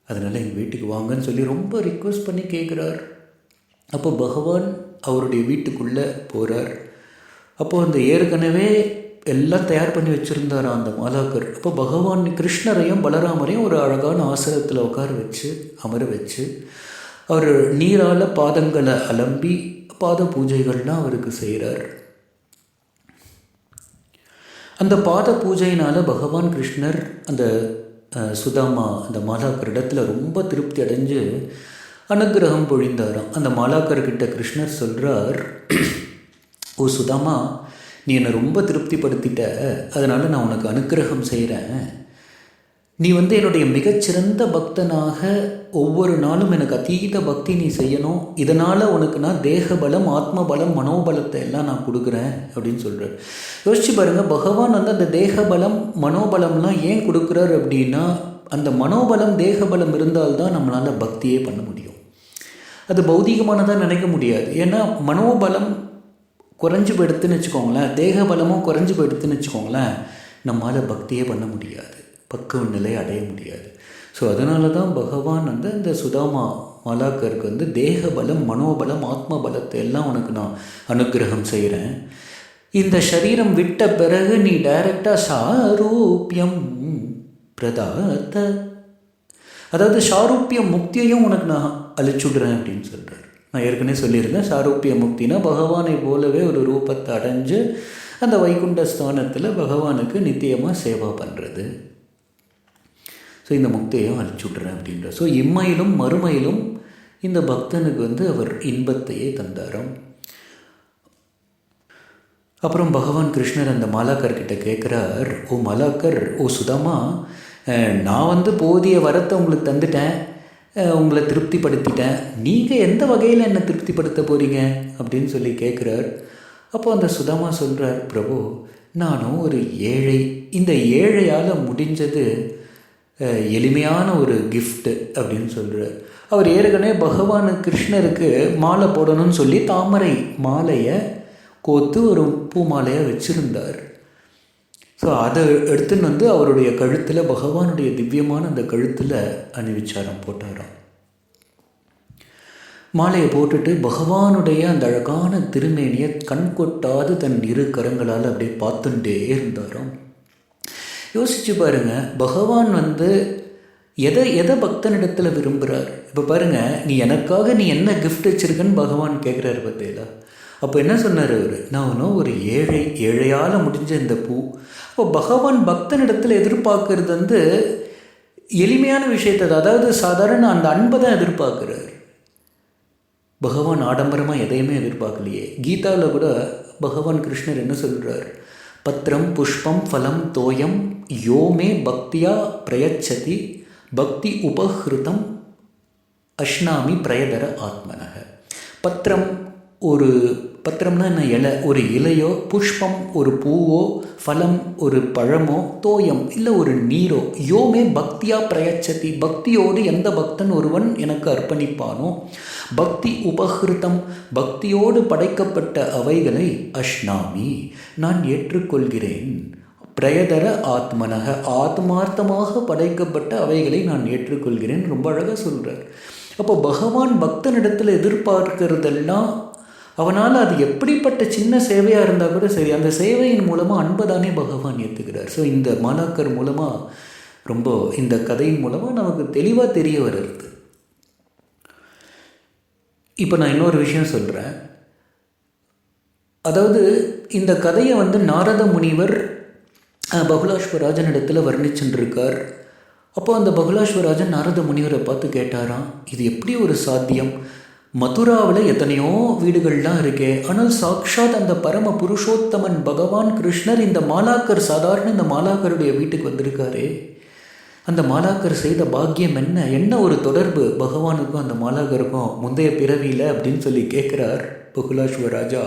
அதனால் எங்கள் வீட்டுக்கு வாங்கன்னு சொல்லி ரொம்ப ரிக்வெஸ்ட் பண்ணி கேட்குறார். அப்போ பகவான் அவருடைய வீட்டுக்குள்ளே போகிறார். அப்போது அந்த ஏற்கனவே எல்லாம் தயார் பண்ணி வச்சுருந்தாராம் அந்த மாலாக்கர். அப்போ பகவான் கிருஷ்ணரையும் பலராமரையும் ஒரு அழகான ஆசனத்தில் உட்கார வச்சு அமர வச்சு அவர் நீரால் பாதங்களை அலம்பி பாத பூஜைகள்லாம் அவருக்கு செய்கிறார். அந்த பாத பூஜையினால் பகவான் கிருஷ்ணர் அந்த சுதாமா அந்த மாலாக்கரிடத்தில் ரொம்ப திருப்தி அடைஞ்சு அனுகிரகம் பொழிந்தாராம். அந்த மாலாக்கர்கிட்ட கிருஷ்ணர் சொல்கிறார், ஓ சுதாமா, நீ என்னை ரொம்ப திருப்திப்படுத்திட்ட, அதனால் நான் உனக்கு அனுகிரகம் செய்கிறேன். நீ என்னுடைய மிகச்சிறந்த பக்தனாக ஒவ்வொரு நாளும் எனக்கு அதீத பக்தி நீ செய்யணும், இதனால் உனக்கு நான் தேகபலம், ஆத்மபலம், மனோபலத்தை எல்லாம் நான் கொடுக்குறேன் அப்படின்னு சொல்கிறார். யோசிச்சு பாருங்கள், பகவான் அந்த தேகபலம் மனோபலம்லாம் ஏன் கொடுக்குறார் அப்படின்னா, அந்த மனோபலம் தேகபலம் இருந்தால்தான் நம்மளால் பக்தியே பண்ண முடியும். அது பௌதிகமானதாக நினைக்க முடியாது. ஏன்னா மனோபலம் குறைஞ்சி போயிடுத்துன்னு வச்சுக்கோங்களேன், தேகபலமும் குறைஞ்சி போயிடுத்துன்னு வச்சுக்கோங்களேன், நம்மளால் பக்தியே பண்ண முடியாது, பக்குவ நிலை அடைய முடியாது. ஸோ அதனால தான் பகவான் இந்த சுதாமா மாலாக்கருக்கு தேகபலம், மனோபலம், ஆத்மபலத்தை எல்லாம் உனக்கு நான் அனுகிரகம் செய்கிறேன். இந்த சரீரம் விட்ட பிறகு நீ டைரெக்டாக சாரூபியம் பிரதாத்த, அதாவது சாரூபியம் முக்தியையும் உனக்கு நான் அழிச்சுடுறேன் அப்படின்னு சொல்கிறார். நான் ஏற்கனவே சொல்லியிருந்தேன், சாரூபிய முக்தினா பகவானை போலவே ஒரு ரூபத்தை அடைஞ்சு அந்த வைகுண்ட ஸ்தானத்தில் பகவானுக்கு நித்தியமாக சேவா பண்ணுறது. ஸோ இந்த முக்தியையும் அழிச்சுட்றேன் அப்படின்ற. ஸோ இம்மையிலும் மறுமையிலும் இந்த பக்தனுக்கு அவர் இன்பத்தையே தந்தாராம். அப்புறம் பகவான் கிருஷ்ணர் அந்த மாலாக்கர்கிட்ட கேட்குறார், ஓ மாலாக்கர், ஓ சுதாமா, நான் போதிய வரத்தை உங்களுக்கு தந்துட்டேன், உங்களை திருப்திப்படுத்திட்டேன், நீங்கள் எந்த வகையில் என்னை திருப்திப்படுத்த போகிறீங்க அப்படின்னு சொல்லி கேட்குறார். அப்போது அந்த சுதாமா சொல்கிறார், பிரபு, நானும் ஒரு ஏழை, இந்த ஏழையால் முடிஞ்சது எளிமையான ஒரு கிஃப்ட்டு அப்படின்னு சொல்கிறார். அவர் ஏற்கனவே பகவான் கிருஷ்ணருக்கு மாலை போடணும்னு சொல்லி தாமரை மாலையை கோத்து ஒரு பூ மாலையை வச்சுருந்தார். ஸோ அதை எடுத்துன்னு அவருடைய கழுத்தில், பகவானுடைய திவ்யமான அந்த கழுத்தில் அணிவிச்சாரம் போட்டாராம். மாலையை போட்டுட்டு பகவானுடைய அந்த அழகான திருமேனியை கண் கொட்டாது தன் இரு கரங்களால் அப்படியே பார்த்துட்டே இருந்தாராம். யோசிச்சு பாருங்கள், பகவான் எதை பக்தனிடத்தில் விரும்புகிறார். இப்போ பாருங்கள், நீ எனக்காக நீ என்ன கிஃப்ட் வச்சுருக்கன்னு பகவான் கேட்குறாரு பார்த்தீங்களா. அப்போ என்ன சொன்னார் அவர், நான் ஒரு ஏழையால் முடிஞ்ச இந்த பூ. அப்போ பகவான் பக்தனிடத்தில் எதிர்பார்க்கறது எளிமையான விஷயத்தை, அதாவது சாதாரண அந்த அன்பை தான் எதிர்பார்க்குறார். பகவான் ஆடம்பரமாக எதையுமே எதிர்பார்க்கலையே. கீதாவில் கூட பகவான் கிருஷ்ணர் என்ன சொல்கிறார், பத்திரம் புஷ்பம் ஃபலம் தோயம் யோமே பக்தியா பிரயச்சதி பக்தி உபஹிருதம் அஷ்னாமி பிரயதர ஆத்மனக. பத்திரம் ஒரு பத்திரம்னா என்ன, இலை, ஒரு இலையோ, புஷ்பம் ஒரு பூவோ, ஃபலம் ஒரு பழமோ, தோயம் இல்லை ஒரு நீரோ, யோமே பக்தியா பிரயச்சதி, பக்தியோடு எந்த பக்தன் ஒருவன் எனக்கு அர்ப்பணிப்பானோ, பக்தி உபகிருத்தம், பக்தியோடு படைக்கப்பட்ட அவைகளை அஷ்னாமி நான் ஏற்றுக்கொள்கிறேன், பிரயதர ஆத்மனக ஆத்மார்த்தமாக படைக்கப்பட்ட அவைகளை நான் ஏற்றுக்கொள்கிறேன். ரொம்ப அழகாக சொல்கிறார். அப்போ பகவான் பக்தனிடத்தில் எதிர்பார்க்கிறதெல்லாம் அவனால் அது எப்படிப்பட்ட சின்ன சேவையாக இருந்தால் கூட சரி, அந்த சேவையின் மூலமாக அன்பை தானே பகவான் ஏற்றுக்கிறார். ஸோ இந்த மாலாக்கர் மூலமாக ரொம்ப, இந்த கதையின் மூலமாக நமக்கு தெளிவாக தெரிய வருது. இப்போ நான் இன்னொரு விஷயம் சொல்கிறேன். அதாவது இந்த கதையை நாரத முனிவர் பகுலாஸ்வராஜன் இடத்துல வர்ணிச்சுருக்கார். அப்போ அந்த பகுலாஸ்வராஜன் நாரத முனிவரை பார்த்து கேட்டாராம், இது எப்படி ஒரு சாத்தியம்? மதுராவில் எத்தனையோ வீடுகள்லாம் இருக்கே, ஆனால் சாக்ஷாத் அந்த பரம புருஷோத்தமன் பகவான் கிருஷ்ணர் இந்த மாலாக்கர், சாதாரண இந்த மாலாக்கருடைய வீட்டுக்கு வந்திருக்காரே, அந்த மாலாக்கர் செய்த பாக்கியம் என்ன, என்ன ஒரு தொடர்பு பகவானுக்கும் அந்த மாலாக்கருக்கும் முந்தைய பிறவியில் அப்படின்னு சொல்லி கேட்குறார் பகுலாஸ்வராஜா.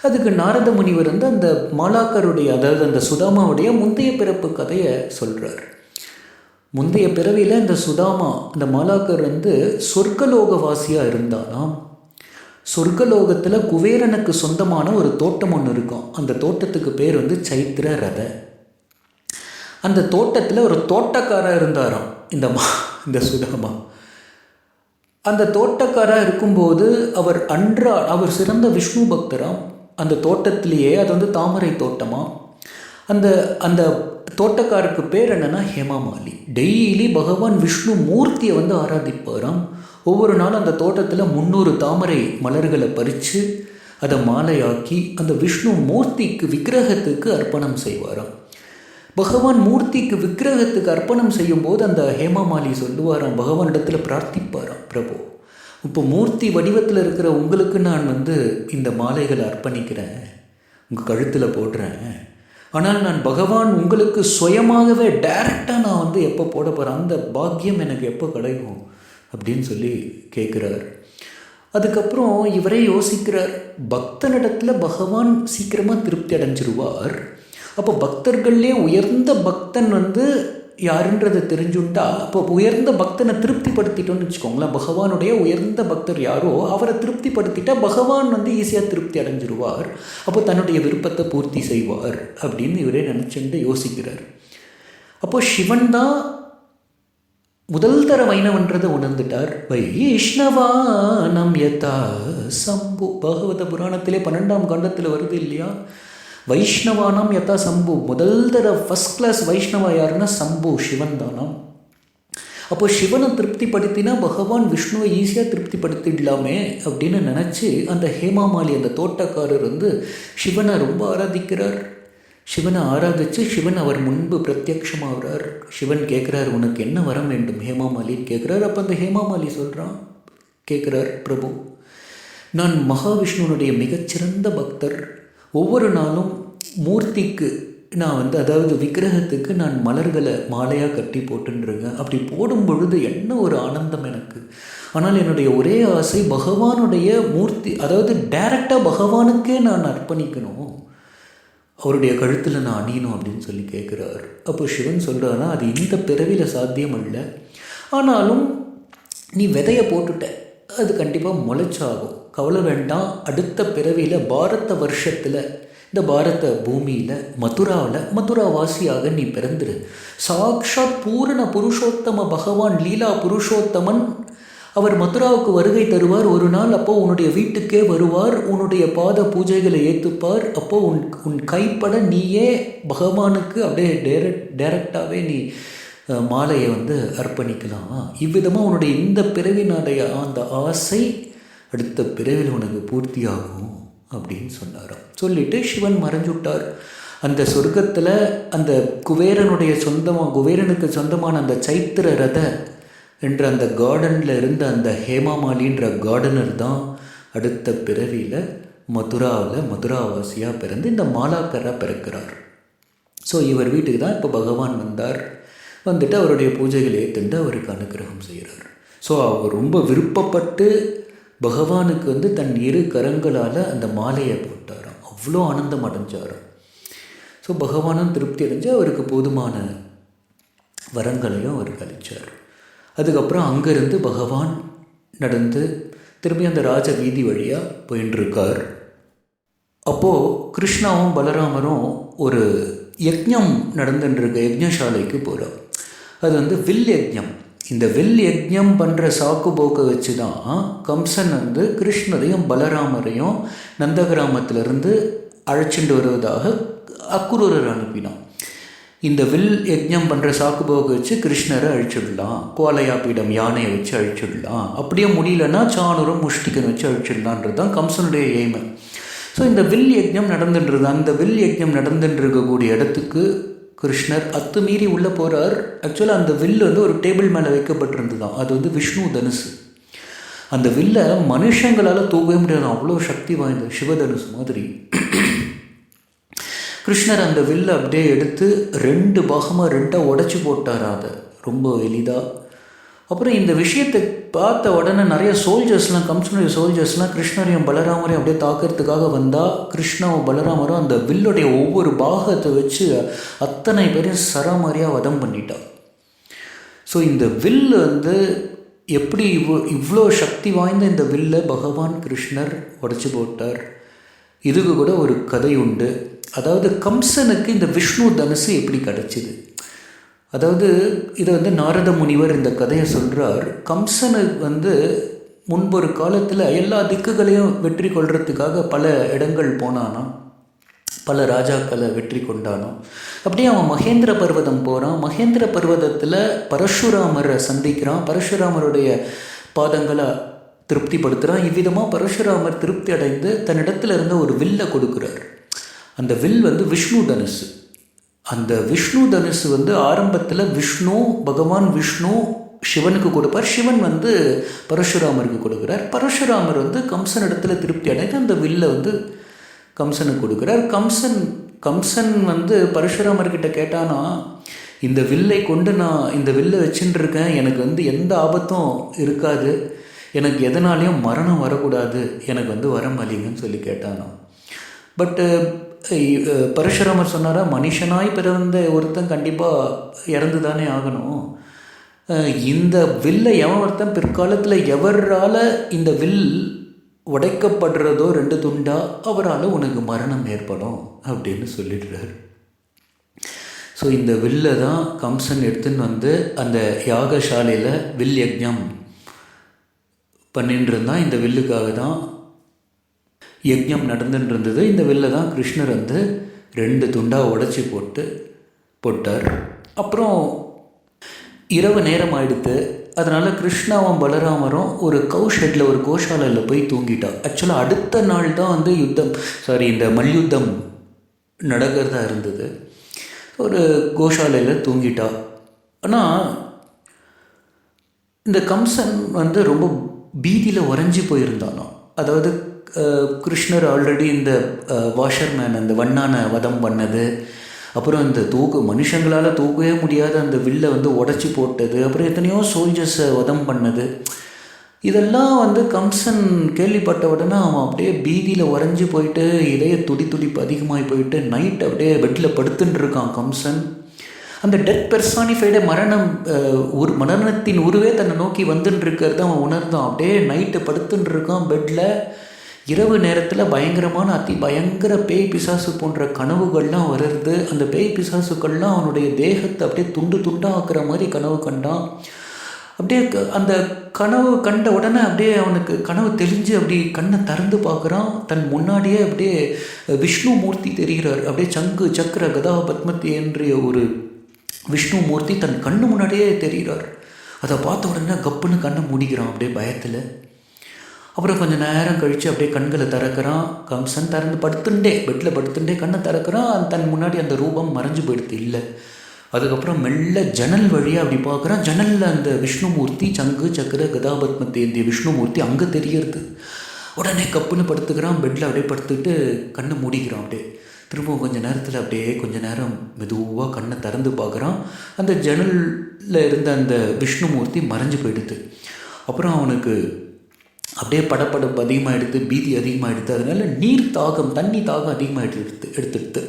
அதுக்கு நாரத முனிவர் அந்த மாலாக்கருடைய, அதாவது அந்த சுதாமாவுடைய முந்தைய பிறப்பு கதையை சொல்கிறார். முந்தைய பிறவியில் இந்த சுதாமா, இந்த மாலாக்கர் சொர்க்கலோகவாசியாக இருந்தானாம். சொர்க்கலோகத்தில் குபேரனுக்கு சொந்தமான ஒரு தோட்டம் ஒன்று இருக்கும். அந்த தோட்டத்துக்கு பேர் சைத்திர ரத. அந்த தோட்டத்தில் ஒரு தோட்டக்காரர் இருந்தாராம் இந்த சுதாமா. அந்த தோட்டக்காரர் இருக்கும்போது அவர் சிறந்த விஷ்ணு பக்தராம். அந்த தோட்டத்திலேயே, அது தாமரை தோட்டமாக, அந்த அந்த தோட்டக்காருக்கு பேர் என்னென்னா ஹேமாமாலி. டெய்லி பகவான் விஷ்ணு மூர்த்தியை ஆராதிப்பாராம். ஒவ்வொரு நாளும் அந்த தோட்டத்தில் 300 தாமரை மலர்களை பறித்து அதை மாலையாக்கி அந்த விஷ்ணு மூர்த்திக்கு, விக்கிரகத்துக்கு அர்ப்பணம் செய்வாராம். பகவான் மூர்த்திக்கு, விக்கிரகத்துக்கு அர்ப்பணம் செய்யும்போது அந்த ஹேமாமாலி சொல்லுவாராம், பகவானிடத்தில் பிரார்த்திப்பாராம், பிரபு இப்போ மூர்த்தி வடிவத்தில் இருக்கிற உங்களுக்கு நான் இந்த மாலைகளை அர்ப்பணிக்கிறேன், உங்கள் கழுத்தில் போடுறேன். ஆனால் நான் பகவான் உங்களுக்கு சுயமாகவே டைரெக்டாக நான் எப்போ போட போகிறேன், அந்த பாக்கியம் எனக்கு எப்போ கிடைக்கும் அப்படின்னு சொல்லி கேட்குறார். அதுக்கப்புறம் இவரே யோசிக்கிறார், பக்தனிடத்தில் பகவான் சீக்கிரமாக திருப்தி அடைஞ்சிருவார். அப்போ பக்தர்கள்லே உயர்ந்த பக்தன் யாருன்றதை தெரிஞ்சுட்டா, அப்போ உயர்ந்த பக்தனை திருப்திப்படுத்திட்டோன்னு வச்சுக்கோங்களேன். பகவானுடைய உயர்ந்த பக்தர் யாரோ அவரை திருப்திப்படுத்திட்டா பகவான் ஈஸியாக திருப்தி அடைஞ்சிருவார். அப்போ தன்னுடைய விருப்பத்தை பூர்த்தி செய்வார் அப்படின்னு இவரே நினச்சிட்டு யோசிக்கிறார். அப்போ சிவன் தான் முதல் தர வைணவன்றதை உணர்ந்துட்டார். வைஷ்ணவானம் யதா சம்பு, பாகவத புராணத்திலே 12ஆம் காண்டத்தில் வருது இல்லையா, வைஷ்ணவானாம் யதா சம்பு. முதல் தர ஃபஸ்ட் கிளாஸ் வைஷ்ணவா யாருன்னா சம்பு, சிவன் தானாம். அப்போ சிவனை திருப்திப்படுத்தினா பகவான் விஷ்ணுவை ஈஸியாக திருப்திப்படுத்திடலாமே அப்படின்னு நினச்சி அந்த ஹேமாமாலி, அந்த தோட்டக்காரர் சிவனை ரொம்ப ஆராதிக்கிறார். சிவனை ஆராதித்து சிவன் அவர் முன்பு பிரத்யக்ஷமாகிறார். சிவன் கேட்குறார், உனக்கு என்ன வரம் வேண்டும் ஹேமாமாலின்னு கேட்குறார். அப்போ அந்த ஹேமாமாலி சொல்கிறான், கேட்குறார், பிரபு நான் மகாவிஷ்ணுனுடைய மிகச்சிறந்த பக்தர். ஒவ்வொரு நாளும் மூர்த்திக்கு நான் அதாவது விக்கிரகத்துக்கு நான் மலர்களை மாலையாக கட்டி போட்டுருக்கேன். அப்படி போடும் பொழுது என்ன ஒரு ஆனந்தம் எனக்கு. ஆனால் என்னுடைய ஒரே ஆசை பகவானுடைய மூர்த்தி, அதாவது டைரெக்டாக பகவானுக்கே நான் அர்ப்பணிக்கணும், அவருடைய கழுத்தில் நான் அணியணும் அப்படின்னு சொல்லி கேட்குறார். அப்போ சிவன் சொல்கிறான்னா, அது இந்த பிறவியில் சாத்தியம் இல்லை, ஆனாலும் நீ விதையை போட்டுட்ட, அது கண்டிப்பாக முளைச்சாகும், கவலை வேண்டாம். அடுத்த பிறவியில் பாரத வருஷத்தில் இந்த பாரத பூமியில் மதுராவாசியாக நீ பிறந்துரு. சாக்ஷாத் பூரண புருஷோத்தம பகவான் லீலா புருஷோத்தமன் அவர் மதுராவுக்கு வருகை தருவார் ஒரு நாள். அப்போது உன்னுடைய வீட்டுக்கே வருவார், உன்னுடைய பாத பூஜைகளை ஏற்றுப்பார். அப்போது உன் கைப்பட நீயே பகவானுக்கு அப்படியே டைரக்டாகவே நீ மாலையை அர்ப்பணிக்கலாம். இவ்விதமாக உன்னுடைய இந்த பிறவினுடைய அந்த ஆசை அடுத்த பிறவில் உனக்கு பூர்த்தியாகும் அப்படின்னு சொன்னாராம். சொல்லிவிட்டு சிவன் மறைஞ்சுட்டார். அந்த சொர்க்கத்தில் அந்த குபேரனுக்கு சொந்தமான அந்த சைத்திர ரத என்ற அந்த கார்டனில் இருந்த அந்த ஹேமாமாலின்ற கார்டனர் தான் அடுத்த பிறவியில் மதுராவாசியாக பிறந்து இந்த மாலாக்கராக பிறக்கிறார். ஸோ இவர் வீட்டுக்கு தான் இப்போ பகவான் வந்துட்டு அவருடைய பூஜைகளை ஏற்றுண்டு அவருக்கு அனுகிரகம் செய்கிறார். ஸோ அவர் ரொம்ப விருப்பப்பட்டு பகவானுக்கு வந்து தன் இரு கரங்களால் அந்த மாலையை போட்டாராம். அவ்வளோ ஆனந்தம் அடைஞ்சாராம். ஸோ பகவானும் திருப்தி அடைஞ்சு அவருக்கு போதுமான வரங்களையும் அவர் அளித்தார். அதுக்கப்புறம் அங்கேருந்து பகவான் நடந்து திரும்பி அந்த ராஜ வீதி வழியாக போயின்ட்டுருக்கார். அப்போது கிருஷ்ணாவும் பலராமரும் ஒரு யஜ்ஞம் நடந்துட்டுருக்க யஜ்ஞசாலைக்கு போகிறோம். அது வந்து வில் யஜ்ஞம். இந்த வில் யஜ்ஞம் பண்ணுற சாக்கு போக்கை வச்சு தான் கம்சன் வந்து கிருஷ்ணரையும் பலராமரையும் நந்தகிராமத்திலிருந்து அழைச்சிட்டு வருவதாக அக்ரூரர் அனுப்பினான். இந்த வில் யஜ்ஞம் பண்ணுற சாக்கு போக்கை வச்சு கிருஷ்ணரை அழிச்சிடலாம், கோலையா பீடம் யானையை வச்சு அழிச்சிடலாம், அப்படியே முடியலன்னா சாணூரம் முஷ்டிகன் வச்சு அழிச்சிடலான்றது தான் கம்சனுடைய எய்மை. ஸோ இந்த வில் யஜ்ஞம் நடந்துன்றது, அந்த வில் யஜ்ஞம் நடந்துட்டுருக்கக்கூடிய இடத்துக்கு கிருஷ்ணர் அத்துமீறி உள்ளே போகிறார். ஆக்சுவலாக அந்த வில் வந்து ஒரு டேபிள் மேலே வைக்கப்பட்டிருந்து தான். அது வந்து விஷ்ணு தனுசு. அந்த வில்லை மனுஷங்களால் தூக்கவே முடியாது, அவ்வளோ சக்தி வாய்ந்த சிவதனுசு மாதிரி. கிருஷ்ணர் அந்த வில்லை அப்படியே எடுத்து 2 பாகமாக 2 உடச்சி போட்டார், அதை ரொம்ப எளிதாக. அப்புறம் இந்த விஷயத்தை பார்த்த உடனே நிறைய சோல்ஜர்ஸ்லாம், கம்சனுடைய சோல்ஜர்ஸ்லாம் கிருஷ்ணரையும் பலராமரையும் அப்படியே தாக்கிறதுக்காக வந்தால் கிருஷ்ணாவும் பலராமரும் அந்த வில்லுடைய ஒவ்வொரு பாகத்தை வச்சு அத்தனை பேரையும் சராமாரியாக வதம் பண்ணிட்டா. ஸோ இந்த வில்லு வந்து எப்படி இவ்வளோ சக்தி வாய்ந்த இந்த வில்லை பகவான் கிருஷ்ணர் உடச்சி போட்டார். இதுக்கு கூட ஒரு கதை உண்டு. அதாவது கம்சனுக்கு இந்த விஷ்ணு தனுசு எப்படி கிடச்சிது, அதாவது இதை வந்து நாரத முனிவர் இந்த கதையை சொல்கிறார். கம்சனுக்கு வந்து முன்பொரு காலத்தில் எல்லா திக்குகளையும் வெற்றி கொள்றதுக்காக பல இடங்கள் போனானா, பல ராஜாக்களை வெற்றி கொண்டானோ. அப்படியே அவன் மகேந்திர பர்வதம் போகிறான். மகேந்திர பர்வதத்தில் பரசுராமரை சந்திக்கிறான். பரசுராமருடைய பாதங்களை திருப்திப்படுத்துகிறான். இவ்விதமாக பரசுராமர் திருப்தி அடைந்து தன்னிடத்தில் இருந்த ஒரு வில்லை கொடுக்குறார். அந்த வில் வந்து விஷ்ணு தனுசு. அந்த விஷ்ணு தனுசு வந்து ஆரம்பத்தில் பகவான் விஷ்ணு சிவனுக்கு கொடுப்பார். சிவன் வந்து பரசுராமருக்கு கொடுக்குறார். பரசுராமர் வந்து கம்சன் இடத்துல திருப்தி அடைந்து அந்த வில்லை வந்து கம்சனுக்கு கொடுக்குறார். கம்சன் வந்து பரசுராமர்கிட்ட கேட்டானா, இந்த வில்லை கொண்டு நான் இந்த வில்லை வச்சுட்டு இருக்கேன், எனக்கு வந்து எந்த ஆபத்தும் இருக்காது, எனக்கு எதனாலையும் மரணம் வரக்கூடாது, எனக்கு வந்து வரம் அளிங்கன்னு சொல்லி கேட்டானோ. பட்டு பரசுராமர் சொன்னாரா, மனுஷனாய் பிறந்த ஒருத்தன் கண்டிப்பாக இறந்து தானே ஆகணும். இந்த வில்லை எவன் ஒருத்தன் பிற்காலத்தில் எவரால் இந்த வில் உடைக்கப்படுறதோ 2 துண்டா அவரால் உனக்கு மரணம் ஏற்படும் அப்படின்னு சொல்லிடுறார். ஸோ இந்த வில்லை தான் கம்சன் எடுத்துன்னு வந்து அந்த யாகசாலையில் வில் யஜ்ஞம் பண்ணிட்டு இருந்தான். இந்த வில்லுக்காக தான் யஜ்ஞம் நடந்துட்டு இருந்தது. இந்த வில்லை தான் கிருஷ்ணர் வந்து 2 துண்டாக உடச்சி போட்டார். அப்புறம் இரவு நேரம் ஆகிடுத்து. அதனால் கிருஷ்ணாவும் பலராமரும் ஒரு ஷெட்டில் ஒரு கோஷாலையில் போய் தூங்கிட்டா. ஆக்சுவலாக அடுத்த நாள் தான் வந்து இந்த மல்யுத்தம் நடக்கிறதா இருந்தது. ஒரு கோஷாலையில் தூங்கிட்டா. ஆனால் இந்த கம்சன் வந்து ரொம்ப பீதியில் உறைஞ்சி போயிருந்தானோ. அதாவது கிருஷ்ணர் ஆல்ரெடி இந்த வாஷர்மேன் அந்த வண்ணானை வதம் பண்ணது, அப்புறம் இந்த மனுஷங்களால் தூக்கவே முடியாத அந்த வில்லை வந்து உடச்சி போட்டது, அப்புறம் எத்தனையோ சோல்ஜர்ஸை வதம் பண்ணது, இதெல்லாம் வந்து கம்சன் கேள்விப்பட்ட உடனே அவன் அப்படியே பீதியில் உறைஞ்சி போயிட்டு இதய துடிப்பு அதிகமாகி போயிட்டு நைட் அப்படியே பெட்டில் படுத்துட்டு இருக்கான் கம்சன். அந்த டெத் பெர்சானிஃபைடு மரணத்தின் உருவே தன்னை நோக்கி வந்துட்டு இருக்கிறத அவன் உணர்ந்தான். அப்படியே நைட்டு படுத்துட்டு இருக்கான் பெட்டில். இரவு நேரத்தில் பயங்கரமான பயங்கர பேய் பிசாசு போன்ற கனவுகள்லாம் வருது. அந்த பேய் பிசாசுக்கள்லாம் அவனுடைய தேகத்தை அப்படியே துண்டாக ஆக்குற மாதிரி கனவு கண்டான். அப்படியே அந்த கனவு கண்ட உடனே அப்படியே அவனுக்கு கனவு தெளிஞ்சு அப்படி கண்ணை திறந்து பார்க்குறான். தன் முன்னாடியே அப்படியே விஷ்ணு மூர்த்தி தெரிகிறார். அப்படியே சங்கு சக்கர கதா பத்மத்தி என்ற ஒரு விஷ்ணு மூர்த்தி தன் கண்ணு முன்னாடியே தெரிகிறார். அதை பார்த்த உடனே கப்புன்னு கண்ணை மூடிக்கிறான் அப்படியே பயத்தில். அப்புறம் கொஞ்சம் நேரம் கழித்து அப்படியே கண்களை திறக்கிறான். கம்சன் பெட்டில் படுத்துட்டே கண்ணை திறக்கிறான். தன் முன்னாடி அந்த ரூபம் மறைஞ்சு போயிடுது இல்லை. அதுக்கப்புறம் மெல்ல ஜன்னல் வழியாக அப்படி பார்க்குறான். ஜன்னலில் அந்த விஷ்ணுமூர்த்தி சங்கு சக்கர கதாபத்மத்தை ஏந்திய விஷ்ணுமூர்த்தி அங்கே தெரியறது. உடனே கப்புன்னு படுத்துக்கிறான். பெட்டில் அப்படியே படுத்துக்கிட்டு கண்ணை மூடிக்கிறான். அப்படியே திரும்பவும் கொஞ்சம் நேரம் மெதுவாக கண்ணை திறந்து பார்க்குறான். அந்த ஜன்னலில் இருந்த அந்த விஷ்ணுமூர்த்தி மறைஞ்சு போயிடுது. அப்புறம் அவனுக்கு அப்படியே படப்படப்பு அதிகமாகிடுது, பீதி அதிகமாகிடுது. அதனால நீர் தாகம், தண்ணி தாகம் அதிகமாக எடுத்துடுது.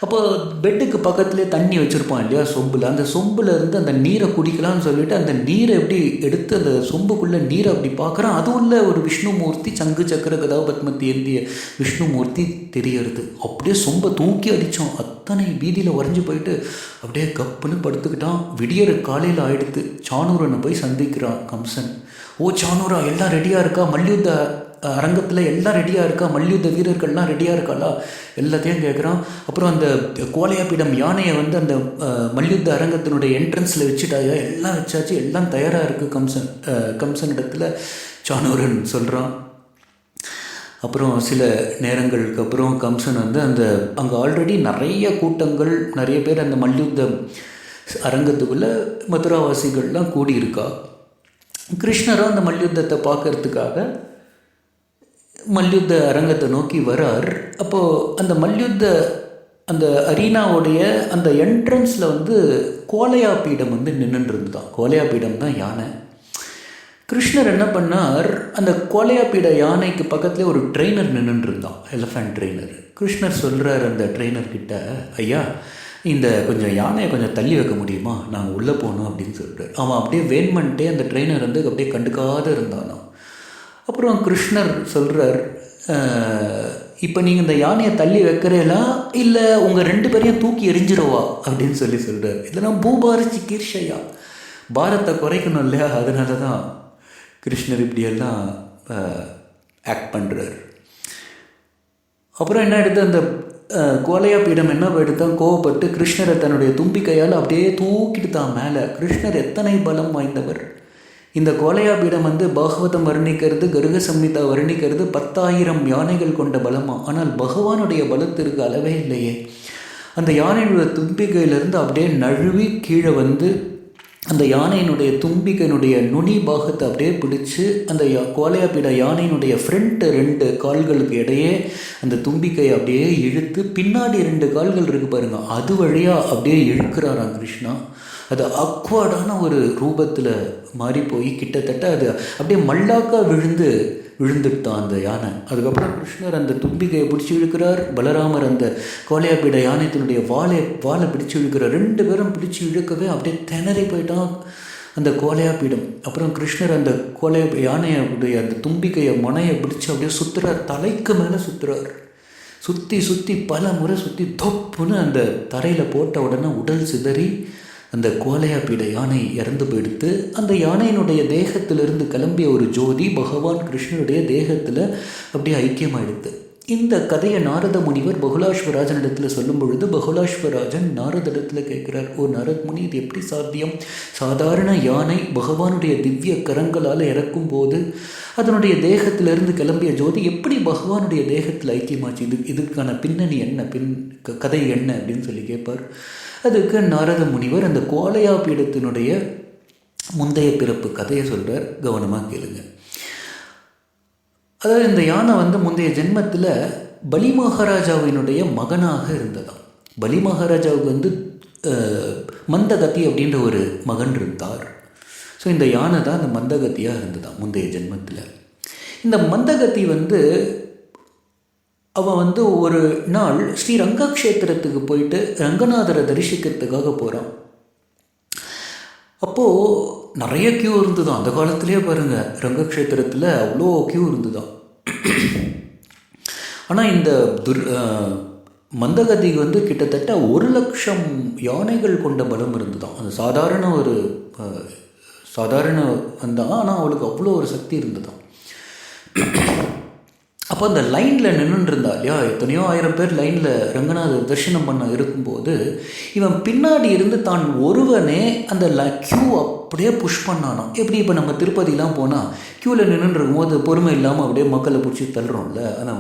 அப்போ பெட்டுக்கு பக்கத்துலேயே தண்ணி வச்சுருப்பான் இல்லையா, சொம்பில். அந்த சொம்பில் இருந்து அந்த நீரை குடிக்கலாம்னு சொல்லிட்டு அந்த நீரை எப்படி எடுத்து அந்த சொம்புக்குள்ளே நீரை அப்படி பார்க்குறான். அது உள்ள ஒரு விஷ்ணுமூர்த்தி, சங்கு சக்கர கதாபத்மத்தி ஏந்திய விஷ்ணுமூர்த்தி தெரியறது. அப்படியே சொம்பை தூக்கி அடித்தோம். அத்தனை பீதியில் உறைஞ்சி போயிட்டு அப்படியே கப்புன்னு படுத்துக்கிட்டான். விடியற காலையில் ஆயிடுத்து. சானூரனை போய் சந்திக்கிறான் கம்சன். ஓ சானூரா, எல்லாம் ரெடியாக இருக்கா? மல்யுத்த அரங்கத்தில் எல்லாம் ரெடியாக இருக்கா? மல்யுத்த வீரர்கள்லாம் ரெடியாக இருக்காளா? எல்லாத்தையும் கேட்குறான். அப்புறம் அந்த கோலையாப்பீடம் யானையை வந்து அந்த மல்யுத்த அரங்கத்தினுடைய என்ட்ரன்ஸில் வச்சுட்டாயா? எல்லாம் வச்சாச்சு, எல்லாம் தயாராக இருக்குது கம்சன் இடத்துல சானூரன் சொல்கிறான். அப்புறம் சில நேரங்களுக்கு அப்புறம் கம்சன் வந்து அங்கே ஆல்ரெடி நிறைய கூட்டங்கள், நிறைய பேர் அந்த மல்யுத்த அரங்கத்துக்குள்ளே மதுராவாசிகள்லாம் கூடியிருக்கா. கிருஷ்ணரும் அந்த மல்யுத்தத்தை பார்க்கறதுக்காக மல்யுத்த அரங்கத்தை நோக்கி வரார். அப்போது அந்த மல்யுத்த அந்த அரீனாவுடைய அந்த என்ட்ரன்ஸில் வந்து கோலையாப்பீடம் வந்து நின்றுருந்துதான். கோலையாப்பீடம் தான் யானை. கிருஷ்ணர் என்ன பண்ணார், அந்த கோலையாப்பீட யானைக்கு பக்கத்துலேயே ஒரு ட்ரெயினர் நின்றுருந்தான், எலிஃபண்ட் ட்ரெயினர். கிருஷ்ணர் சொல்கிறார் அந்த ட்ரெயினர்கிட்ட, ஐயா இந்த கொஞ்சம் யானையை கொஞ்சம் தள்ளி வைக்க முடியுமா, நாங்கள் உள்ளே போகணும் அப்படின்னு சொல்கிறார். அவன் அப்படியே வேண்மன்ட்டே அந்த ட்ரெயினர் வந்து அப்படியே கண்டுக்காத இருந்தானோ. அப்புறம் கிருஷ்ணர் சொல்கிறார், இப்போ நீங்கள் இந்த யானையை தள்ளி வைக்கிறீங்களா இல்லை உங்கள் 2 பேரையும் தூக்கி எரிஞ்சிடவா அப்படின்னு சொல்கிறார். இதெல்லாம் பூபார சிகிச்சையா, பாரத்தை குறைக்கணும் இல்லையா, அதனால தான் கிருஷ்ணர் இப்படியெல்லாம் ஆக்ட் பண்ணுறார். அப்புறம் என்ன எடுத்து அந்த கோலையாப்பீடம் என்ன எடுத்தான், கோவப்பட்டு கிருஷ்ணரை தன்னுடைய தும்பிக்கையால் அப்படியே தூக்கிட்டு தான் மேலே. கிருஷ்ணர் எத்தனை பலம் வாய்ந்தவர்! இந்த கோலையாப்பீடம் வந்து பாகவதம் வர்ணிக்கிறது, கருக சம்ஹிதா வர்ணிக்கிறது 10,000 யானைகள் கொண்ட பலமா. ஆனால் பகவானுடைய பலத்திற்கு அளவே இல்லையே. அந்த யானையினுடைய தும்பிக்கையிலிருந்து அப்படியே நழுவி கீழே வந்து அந்த யானையினுடைய தும்பிக்கையினுடைய நுனி பாகத்தை அப்படியே பிடிச்சி அந்த கோலையாப்பீட யானையினுடைய ஃப்ரண்ட் 2 கால்களுக்கு இடையே அந்த தும்பிக்கையை அப்படியே இழுத்து பின்னாடி 2 கால்கள் இருக்குது பாருங்கள், அது வழியாக அப்படியே இழுக்கிறாராம் கிருஷ்ணா. அது அக்வார்டான ஒரு ரூபத்தில் மாறி போய் கிட்டத்தட்ட அது அப்படியே மல்லாக்கா விழுந்துட்டான் அந்த யானை. அதுக்கப்புறம் கிருஷ்ணர் அந்த தும்பிக்கையை பிடிச்சி இழுக்கிறார், பலராமர் அந்த கோலையாப்பீட யானைத்தினுடைய வாழை பிடிச்சி இழுக்கிறார். 2 பேரும் பிடிச்சி இழுக்கவே அப்படியே திணறி போயிட்டான் அந்த கோலையாப்பீடம். அப்புறம் கிருஷ்ணர் அந்த யானையுடைய அந்த தும்பிக்கையை மனையை பிடிச்சி அப்படியே சுற்றுறார், தலைக்கு மேலே சுற்றுறார். சுற்றி பல முறை சுற்றி தொப்புன்னு அந்த தரையில் போட்ட உடனே உடல் சிதறி அந்த கோலையாப்பீட யானை இறந்து போயிடுத்து. அந்த யானையினுடைய தேகத்திலிருந்து கிளம்பிய ஒரு ஜோதி பகவான் கிருஷ்ணனுடைய தேகத்தில் அப்படியே ஐக்கியமாயிடுது. இந்த கதையை நாரத முனிவர் பகுலாஸ்வராஜனிடத்தில் சொல்லும் பொழுது பகுலாஸ்வராஜன் நாரதிடத்தில் கேட்குறார், ஓ நாரத் முனி, இது எப்படி சாத்தியம்? சாதாரண யானை பகவானுடைய திவ்ய கரங்களால் இறக்கும் போது அதனுடைய தேகத்திலிருந்து கிளம்பிய ஜோதி எப்படி பகவானுடைய தேகத்தில் ஐக்கியமாச்சு? இதுக்கான பின்னணி என்ன, கதை என்ன அப்படின்னு சொல்லி கேட்பார். அதுக்கு நாரத முனிவர் அந்த கோலையாப்பீடத்தினுடைய முந்தைய பிறப்பு கதையை சொல்கிறார். கவனமாக கேளுங்க. அதாவது இந்த யானை வந்து முந்தைய ஜென்மத்தில் பலி மகாராஜாவினுடைய மகனாக இருந்ததாம். பலி மகாராஜாவுக்கு வந்து மந்தகத்தி அப்படின்ற ஒரு மகன் இருந்தார். ஸோ இந்த யானை தான் அந்த மந்தகத்தியாக இருந்ததாம் முந்தைய ஜென்மத்தில். இந்த மந்தகத்தி வந்து அவன் வந்து ஒரு நாள் ஸ்ரீ ரங்கக்ஷேத்திரத்துக்கு போயிட்டு ரங்கநாதரை தரிசிக்கிறதுக்காக போகிறான். அப்போது நிறைய கியூ இருந்துதான். அந்த காலத்திலே பாருங்கள், ரங்கக்ஷேத்திரத்தில் அவ்வளோ கியூ இருந்துதான். ஆனால் இந்த மந்தகதிக்கு வந்து கிட்டத்தட்ட 1,00,000 யானைகள் கொண்ட பலம் இருந்துதான். அது சாதாரண வந்தான், ஆனால் அவளுக்கு அவ்வளோ ஒரு சக்தி இருந்துதான். அப்போ அந்த லைனில் நின்றுருந்தா இல்லையா, எத்தனையோ 1000 பேர் லைனில் ரங்கநாதர் தரிசனம் பண்ண இருக்கும்போது இவன் பின்னாடி இருந்து தான் ஒருவனே அந்த க்யூ அப்படியே புஷ் பண்ணானான். எப்படி இப்போ நம்ம திருப்பதிலாம் போனால் க்யூவில் நின்றுருக்கும் போது பொறுமை இல்லாமல் அப்படியே மக்களை பிடிச்சி தள்ளுறோம்ல, அந்த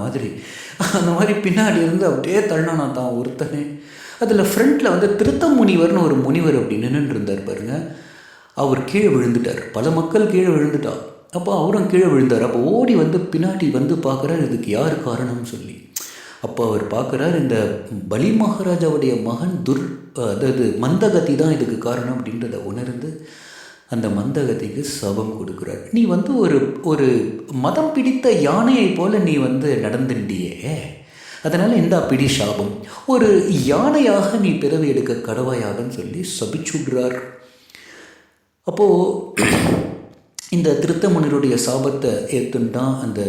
மாதிரி பின்னாடி இருந்து அப்படியே தள்ளினானா தான் ஒருத்தனே. அதில் ஃப்ரண்ட்டில் வந்து திருத்த முனிவர்னு ஒரு முனிவர் அப்படி நின்றுட்டு இருந்தார் பாருங்கள். அவர் கீழே விழுந்துட்டார், பல மக்கள் கீழே விழுந்துட்டார். அப்போ அவரும் கீழே விழுந்தார். அப்போ ஓடி வந்து பின்னாடி வந்து பார்க்குறார், இதுக்கு யார் காரணம்னு சொல்லி. அப்போ அவர் பார்க்குறார், இந்த பலி மகாராஜாவுடைய மகன் அதாவது மந்தகதி தான் இதுக்கு காரணம் அப்படின்றத உணர்ந்து அந்த மந்தகதிக்கு சாபம் கொடுக்குறார். நீ வந்து ஒரு ஒரு மதம் பிடித்த யானையை போல நீ வந்து நடந்துட்டியே, அதனால் இந்தா பிடி சாபம், ஒரு யானையாக நீ பிறவி எடுக்க கடவாயாகன்னு சொல்லி சபிச்சுடுறார். அப்போது இந்த திருத்தமுனியருடைய சாபத்தை ஏற்றுண்டான் அந்த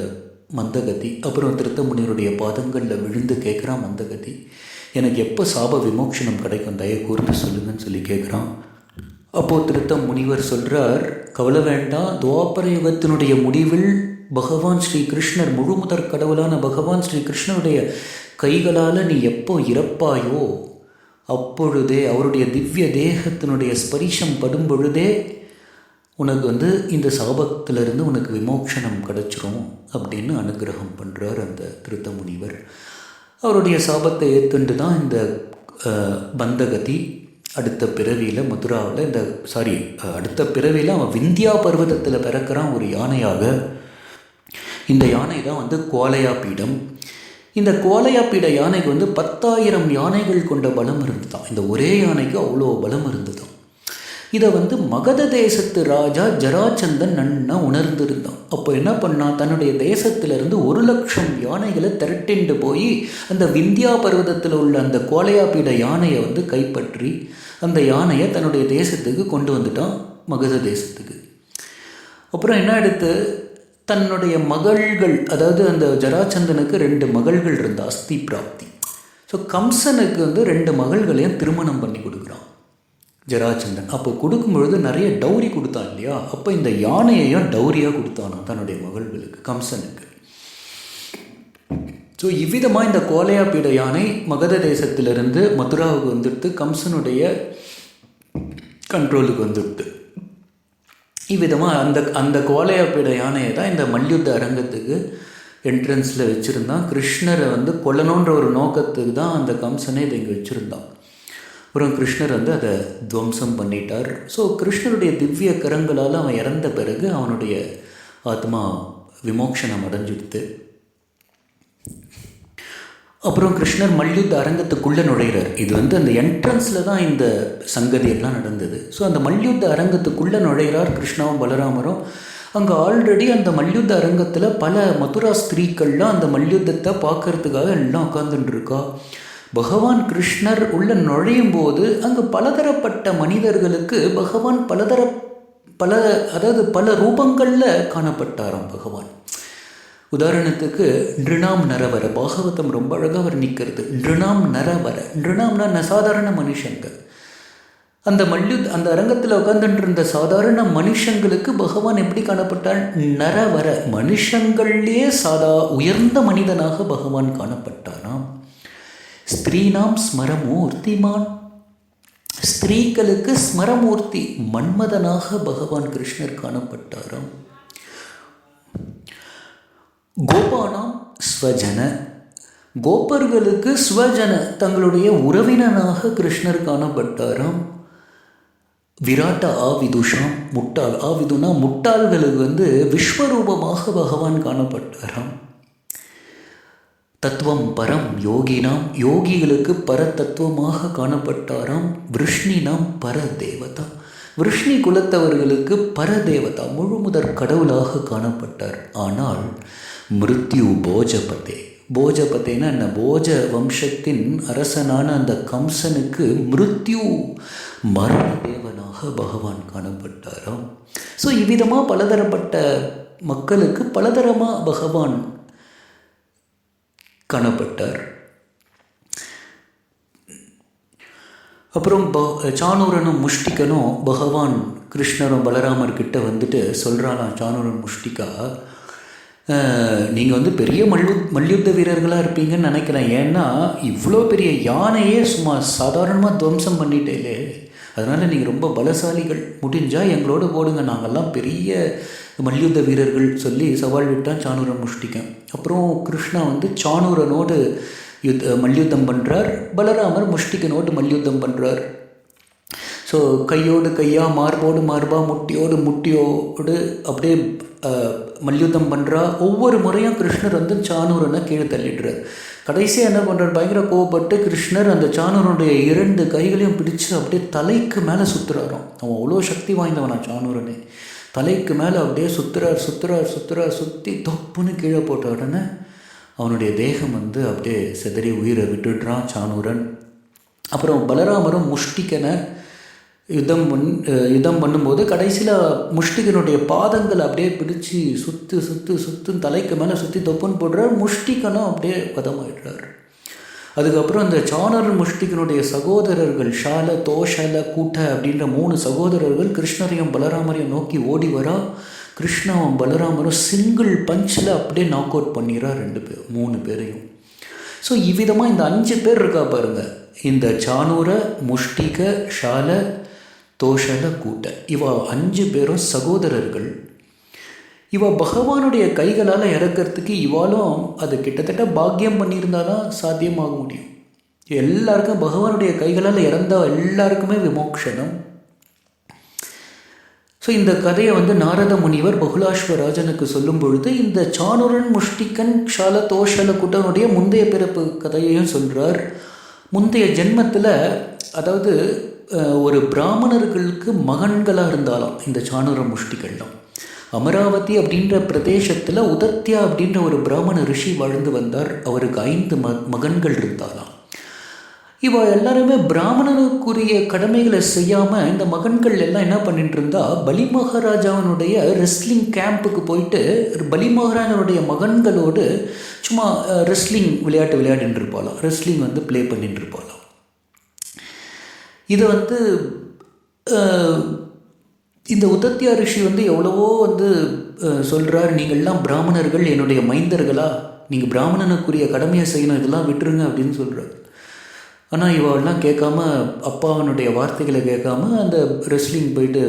மந்தகதி. அப்புறம் திருத்தமுனியருடைய பாதங்களில் விழுந்து கேட்குறான் மந்தகதி, எனக்கு எப்போ சாப விமோச்சனம் கிடைக்கும், தயவு கூர்ந்து சொல்லுங்கன்னு சொல்லி கேட்குறான். அப்போது திருத்த முனிவர் சொல்கிறார், கவலை வேண்டாம், துவாபர யுகத்தினுடைய முடிவில் பகவான் ஸ்ரீ கிருஷ்ணர், முழு முதற் கடவுளான பகவான் ஸ்ரீ கிருஷ்ணருடைய கைகளால் நீ எப்போ இறப்பாயோ அப்பொழுதே, அவருடைய திவ்ய தேகத்தினுடைய ஸ்பரிசம் படும் பொழுதே உனக்கு வந்து இந்த சாபத்திலிருந்து உனக்கு விமோச்சனம் கிடச்சிரும் அப்படின்னு அனுகிரகம் பண்ணுறார் அந்த திருத்த முனிவர். அவருடைய சாபத்தை ஏற்றுண்டு தான் இந்த பந்தகதி அடுத்த பிறவியில் மதுராவில் அடுத்த பிறவியில் அவன் விந்தியா பர்வதத்தில் பிறக்கிறான் ஒரு யானையாக. இந்த யானை தான் வந்து கோலையா பீடம். இந்த கோலையா பீட யானைக்கு வந்து 10,000 யானைகள் கொண்ட பலம் இருந்துதான். இந்த ஒரே யானைக்கு அவ்வளோ பலம் இருந்துதான். இதை வந்து மகத தேசத்து ராஜா ஜராச்சந்தன் நன்னா உணர்ந்திருந்தான். அப்போ என்ன பண்ணான், தன்னுடைய தேசத்திலிருந்து 1,00,000 யானைகளை திரட்டிண்டு போய் அந்த விந்தியா பர்வதத்தில் உள்ள அந்த கோலையாபீட யானையை வந்து கைப்பற்றி அந்த யானையை தன்னுடைய தேசத்துக்கு கொண்டு வந்துட்டான், மகத தேசத்துக்கு. அப்புறம் என்ன எடுத்து தன்னுடைய மகள்கள், அதாவது அந்த ஜராச்சந்தனுக்கு 2 மகள்கள் இருந்த அஸ்தி பிராப்தி. ஸோ கம்சனுக்கு வந்து 2 மகள்களையும் திருமணம் பண்ணி கொடுக்குறான் ஜராச்சந்தன். அப்போ கொடுக்கும்பொழுது நிறைய டௌரி கொடுத்தான் இல்லையா, அப்போ இந்த யானையையும் டௌரியாக கொடுத்தானா தன்னுடைய மகள்களுக்கு, கம்சனுக்கு. ஸோ இவ்விதமாக இந்த கோலையாபீட யானை மகத தேசத்திலிருந்து மதுராவுக்கு வந்துடுத்து, கம்சனுடைய கண்ட்ரோலுக்கு வந்துடுத்து. இவ்விதமாக அந்த கோலையாபீட யானையை தான் இந்த மல்யுத்த அரங்கத்துக்கு என்ட்ரன்ஸில் வச்சுருந்தான். கிருஷ்ணரை வந்து கொல்லணுன்ற ஒரு நோக்கத்துக்கு தான் அந்த கம்சனை இதை இங்கே வச்சுருந்தான். அப்புறம் கிருஷ்ணர் வந்து அதை துவம்சம் பண்ணிட்டார். ஸோ கிருஷ்ணருடைய திவ்ய கரங்களால் அவன் இறந்த பிறகு அவனுடைய ஆத்மா விமோக்ஷனம் அடைஞ்சிடுத்து. அப்புறம் கிருஷ்ணர் மல்யுத்த அரங்கத்துக்குள்ளே நுழைகிறார். இது வந்து அந்த என்ட்ரன்ஸில் தான் இந்த சங்கதியெல்லாம் நடந்தது. ஸோ அந்த மல்யுத்த அரங்கத்துக்குள்ளே நுழைகிறார் கிருஷ்ணாவும் பலராமரும். அங்கே ஆல்ரெடி அந்த மல்யுத்த அரங்கத்தில் பல மதுரா ஸ்திரீக்கள்லாம் அந்த மல்யுத்தத்தை பார்க்கறதுக்காக எல்லாம் உட்காந்துட்டுருக்கா. பகவான் கிருஷ்ணர் உள்ள நுழையும் போது அங்கு பலதரப்பட்ட மனிதர்களுக்கு பகவான் பல ரூபங்களில் காணப்பட்டாராம் பகவான். உதாரணத்துக்கு நிருணாம் நரவர, பாகவதம் ரொம்ப அழகாக வர்ணிக்கிறது. நிருணாம் நரவர, நிருணாம்னா சாதாரண மனுஷங்க. அந்த அரங்கத்தில் உட்காந்துட்டு இருந்த சாதாரண மனுஷங்களுக்கு பகவான் எப்படி காணப்பட்டார், நரவர, மனுஷங்கள்லேயே உயர்ந்த மனிதனாக பகவான் காணப்பட்டாராம். ஸ்திரீனாம் ஸ்மரமூர்த்திமான், ஸ்திரீகளுக்கு ஸ்மரமூர்த்தி மன்மதனாக பகவான் கிருஷ்ணர் காணப்பட்டாராம். கோபானாம் ஸ்வஜன, கோபர்களுக்கு ஸ்வஜன தங்களுடைய உறவினனாக கிருஷ்ணர் காணப்பட்டாராம். விராட்ட ஆவிதுஷாம், முட்டாள், ஆவிதுனா முட்டாள்களுக்கு வந்து விஸ்வரூபமாக பகவான் காணப்பட்டாராம். தத்துவம் பரம் யோகினாம், யோகிகளுக்கு பரதத்துவமாக காணப்பட்டாராம். விருஷ்ணினாம் பரதேவதா, விருஷ்ணி குலத்தவர்களுக்கு பரதேவதா முழுமுதற் கடவுளாக காணப்பட்டார். ஆனால் மிருத்யு போஜபதே, போஜபதேனா என்ன, போஜ வம்சத்தின் அரசனான அந்த கம்சனுக்கு மிருத்யு மரண தேவனாக பகவான் காணப்பட்டாராம். ஸோ இவ்விதமாக பலதரப்பட்ட மக்களுக்கு பலதரமாக பகவான் காணப்பட்டார். அப்புறம் சானூரனும் முஷ்டிகனும் பகவான் கிருஷ்ணரும் பலராமர்கிட்ட வந்துட்டு சொல்கிறாளாம். சானூரன் முஷ்டிகா, நீங்கள் வந்து பெரிய மல்யுத்த வீரர்களாக இருப்பீங்கன்னு நினைக்கிறேன். ஏன்னா இவ்வளோ பெரிய யானையே சும்மா சாதாரணமாக துவம்சம் பண்ணிட்டேலே, அதனால் நீங்கள் ரொம்ப பலசாலிகள், முடிஞ்சால் எங்களோட போடுங்க, நாங்கள்லாம் பெரிய மல்யுத்த வீரர்கள் சொல்லி சவால் விட்டான் சானூரன் முஷ்டிகன். அப்புறம் கிருஷ்ணா வந்து சானூரனோடு மல்யுத்தம் பண்ணுறார், பலராமர் முஷ்டிகனோடு மல்யுத்தம் பண்ணுறார். ஸோ கையோடு கையாக, மார்போடு மார்பா, முட்டியோடு முட்டியோடு அப்படியே மல்யுத்தம் பண்ணுறா. ஒவ்வொரு முறையும் கிருஷ்ணர் வந்து சானூரனை கீழே தள்ளிடுறார். கடைசியாக என்ன பண்ணுறார், பயங்கர கோவப்பட்டு கிருஷ்ணர் அந்த சானூரனுடைய 2 கைகளையும் பிடிச்சு அப்படியே தலைக்கு மேலே சுற்றுறாராம். அவன் அவ்வளோ சக்தி வாய்ந்தவனா சானூரனே. தலைக்கு மேலே அப்படியே சுற்றி தொப்புன்னு கீழே போட்ட உடனே அவனுடைய தேகம் வந்து அப்படியே சிதறி உயிரை விட்டுடுறான் சானூரன். அப்புறம் பலராமரும் முஷ்டிகனை யுத்தம் பண்ணும்போது கடைசியில் முஷ்டிகனுடைய பாதங்கள் அப்படியே பிடிச்சி சுத்து தலைக்கு மேலே சுற்றி தொப்புன்னு போடுறார். முஷ்டிகனும் அப்படியே வதமாயிடுறார். அதுக்கப்புறம் அந்த சாணர் முஷ்டிகனுடைய சகோதரர்கள் ஷால, தோஷல, கூட்ட அப்படின்ற 3 சகோதரர்கள் கிருஷ்ணரையும் பலராமரையும் நோக்கி ஓடி வரா. கிருஷ்ணாவும் பலராமரும் சிங்கிள் பஞ்சில் அப்படியே நாக் அவுட் பண்ணிடுறா 3 பேரையும். ஸோ இவ்விதமாக இந்த 5 பேர் இருக்கா பாருங்கள், இந்த சானூர, முஷ்டிக, ஷால, தோஷல, கூட்ட, இவ 5 பேரும் சகோதரர்கள். இவ பகவானுடைய கைகளால் இறக்கிறதுக்கு இவாலும் அது கிட்டத்தட்ட பாக்கியம் பண்ணியிருந்தாதான் சாத்தியமாக முடியும். எல்லாருக்கும் பகவானுடைய கைகளால் இறந்தால் எல்லாருக்குமே விமோக்ஷனம். ஸோ இந்த கதையை வந்து நாரத முனிவர் பகுலாஸ்வராஜனுக்கு சொல்லும் பொழுது இந்த சானூரன், முஷ்டிகன், ஷால, தோஷல, கூட்டனுடைய முந்தைய பிறப்பு கதையையும் சொல்கிறார். முந்தைய ஜென்மத்தில், அதாவது ஒரு பிராமணர்களுக்கு மகன்களாக இருந்தாலும் இந்த சானூர முஷ்டிகள்லாம் அமராவதி அப்படின்ற பிரதேசத்தில் உதத்யா அப்படின்ற ஒரு பிராமண ரிஷி வாழ்ந்து வந்தார். அவருக்கு 5 மகன்கள் இருந்தாலாம். இவ எல்லாருமே பிராமணனுக்குரிய கடமைகளை செய்யாமல் இந்த மகன்கள் எல்லாம் என்ன பண்ணிட்டு இருந்தா, பலி மகாராஜாவினுடைய ரெஸ்லிங் கேம்புக்கு போயிட்டு பலி மகாராஜனுடைய மகன்களோடு சும்மா ரெஸ்லிங் விளையாடின்னு இருப்பாளாம். ரெஸ்லிங் வந்து ப்ளே பண்ணிட்டு இருப்பாளாம். இதை வந்து இந்த உதத்யா ரிஷி வந்து எவ்வளவோ வந்து சொல்கிறார், நீங்கள்லாம் பிராமணர்கள், என்னுடைய மைந்தர்களா, நீங்கள் பிராமணனுக்குரிய கடமையை செய்யணும், இதெல்லாம் விட்டுருங்க அப்படின்னு சொல்கிறார். ஆனால் இவெல்லாம் கேட்காம, அப்பாவனுடைய வார்த்தைகளை கேட்காம அந்த ரெஸ்லிங் போயிட்டு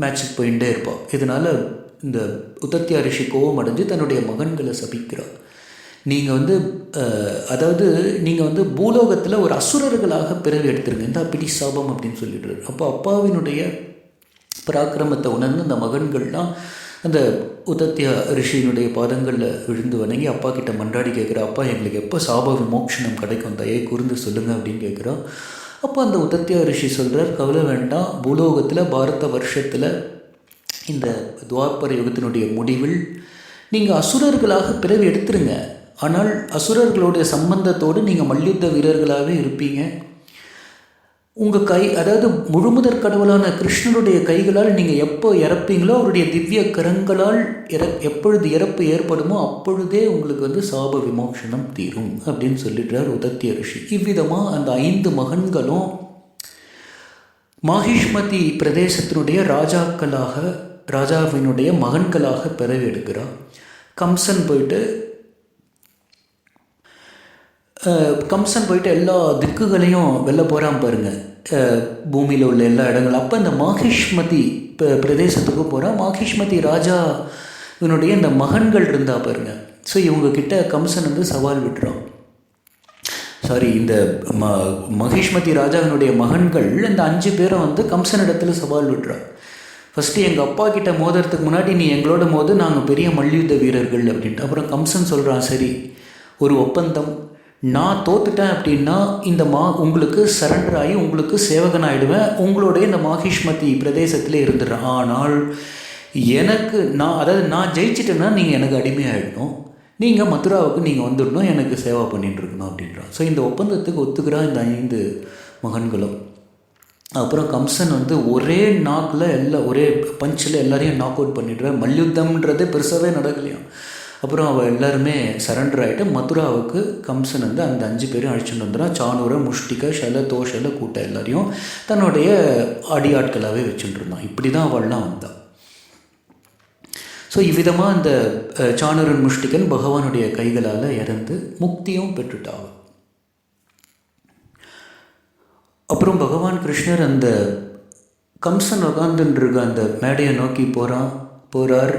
மேட்சுக்கு போயிட்டே இருப்பாள். இதனால் இந்த உதத்யா ரிஷி கோபம் அடைஞ்சு தன்னுடைய மகன்களை சபிக்கிறார். நீங்கள் வந்து அதாவது நீங்கள் வந்து பூலோகத்தில் ஒரு அசுரர்களாக பிறவி எடுத்துருங்க, இந்த பிடி சாபம் அப்படின்னு சொல்லிடுறாரு. அப்போ அப்பாவினுடைய பராக்கிரமத்தை உணர்ந்து அந்த மகன்கள்லாம் அந்த உதத்யா ரிஷியினுடைய பாதங்களில் விழுந்து வணங்கி அப்பா கிட்ட மன்றாடி கேட்குறா, அப்பா எங்களுக்கு எப்போ சாப விமோக்ஷனம் கிடைக்கும், தயை கூர்ந்து சொல்லுங்கள் அப்படின்னு கேட்குறா. அப்போ அந்த உதத்யா ரிஷி சொல்கிறார், கவலை வேண்டாம், பூலோகத்தில் பாரத வருஷத்தில் இந்த துவாபர யுகத்தினுடைய முடிவில் நீங்கள் அசுரர்களாக பிறவி எடுத்துருங்க. ஆனால் அசுரர்களுடைய சம்பந்தத்தோடு நீங்கள் மல்யுத்த வீரர்களாகவே இருப்பீங்க. உங்கள் கை, அதாவது முழுமுதற் கடவுளான கிருஷ்ணருடைய கைகளால் நீங்கள் எப்போ இறப்பீங்களோ அவருடைய திவ்ய கரங்களால் எப்பொழுது இறப்பு ஏற்படுமோ அப்பொழுதே உங்களுக்கு வந்து சாப விமோக்ஷனம் தீரும் அப்படின்னு சொல்லிடுறார் உதத்ய ரிஷி. இவ்விதமாக அந்த 5 மகன்களும் மாஹிஷ்மதி பிரதேசத்தினுடைய ராஜாவினுடைய மகன்களாக பிறவி எடுக்கிறார். கம்சன் போயிட்டு எல்லா திக்குகளையும் வெளில போகிறான் பாருங்கள், பூமியில் உள்ள எல்லா இடங்களும். அப்போ இந்த மாஹிஷ்மதி பிரதேசத்துக்கு போகிறான். மாஹிஷ்மதி ராஜாவினுடைய இந்த மகன்கள் இருந்தா பாருங்கள். ஸோ இவங்கக்கிட்ட கம்சன் வந்து சவால் விட்டுறான். இந்த மகிஷ்மதி ராஜாவினுடைய மகன்கள் இந்த 5 பேரும் வந்து கம்சனிடத்தில் சவால் விட்டுறான். ஃபஸ்ட்டு எங்கள் அப்பா கிட்ட மோதுறதுக்கு முன்னாடி நீ எங்களோட மோது, நாங்கள் பெரிய மல்யுத்த வீரர்கள் அப்படின்ட்டு. அப்புறம் கம்சன் சொல்கிறான், சரி ஒரு ஒப்பந்தம், நான் தோத்துட்டேன் அப்படின்னா இந்த உங்களுக்கு சரண்டர் ஆகி உங்களுக்கு சேவகனாகிடுவேன், உங்களுடைய இந்த மாஹிஷ்மதி பிரதேசத்திலே இருந்துடுறேன். ஆனால் எனக்கு நான் ஜெயிச்சிட்டேன்னா நீங்கள் எனக்கு அடிமையாகிடணும், நீங்கள் மதுராவுக்கு நீங்கள் வந்துடணும், எனக்கு சேவா பண்ணிட்டுருக்கணும் அப்படின்றான். ஸோ இந்த ஒப்பந்தத்துக்கு ஒத்துக்கிறான் இந்த 5 மகன்களும். அப்புறம் கம்சன் வந்து ஒரே நாக்கில் ஒரே பஞ்சில் எல்லாரையும் நாக் அவுட் பண்ணிடுறான். மல்யுத்தம்ன்றதே பெருசாகவே நடக்கலையாம். அப்புறம் அவள் எல்லாருமே சரண்டர் ஆகிட்டு மதுராவுக்கு கம்சன் வந்து அந்த 5 பேரையும் அழிச்சுட்டு வந்துடான். சானூர, முஷ்டிக, ஷல, தோஷல, கூட்ட எல்லாரையும் தன்னுடைய அடியாட்களாகவே வச்சுட்டு இருந்தான். இப்படி தான் அவள்லாம் வந்தான். ஸோ இவ்விதமாக அந்த சானூரன், முஷ்டிகன் பகவானுடைய கைகளால் இறந்து முக்தியும் பெற்றுட்டாள். அப்புறம் பகவான் கிருஷ்ணர் அந்த கம்சன் உட்காந்துருக்க அந்த மேடையை நோக்கி போகிறார்.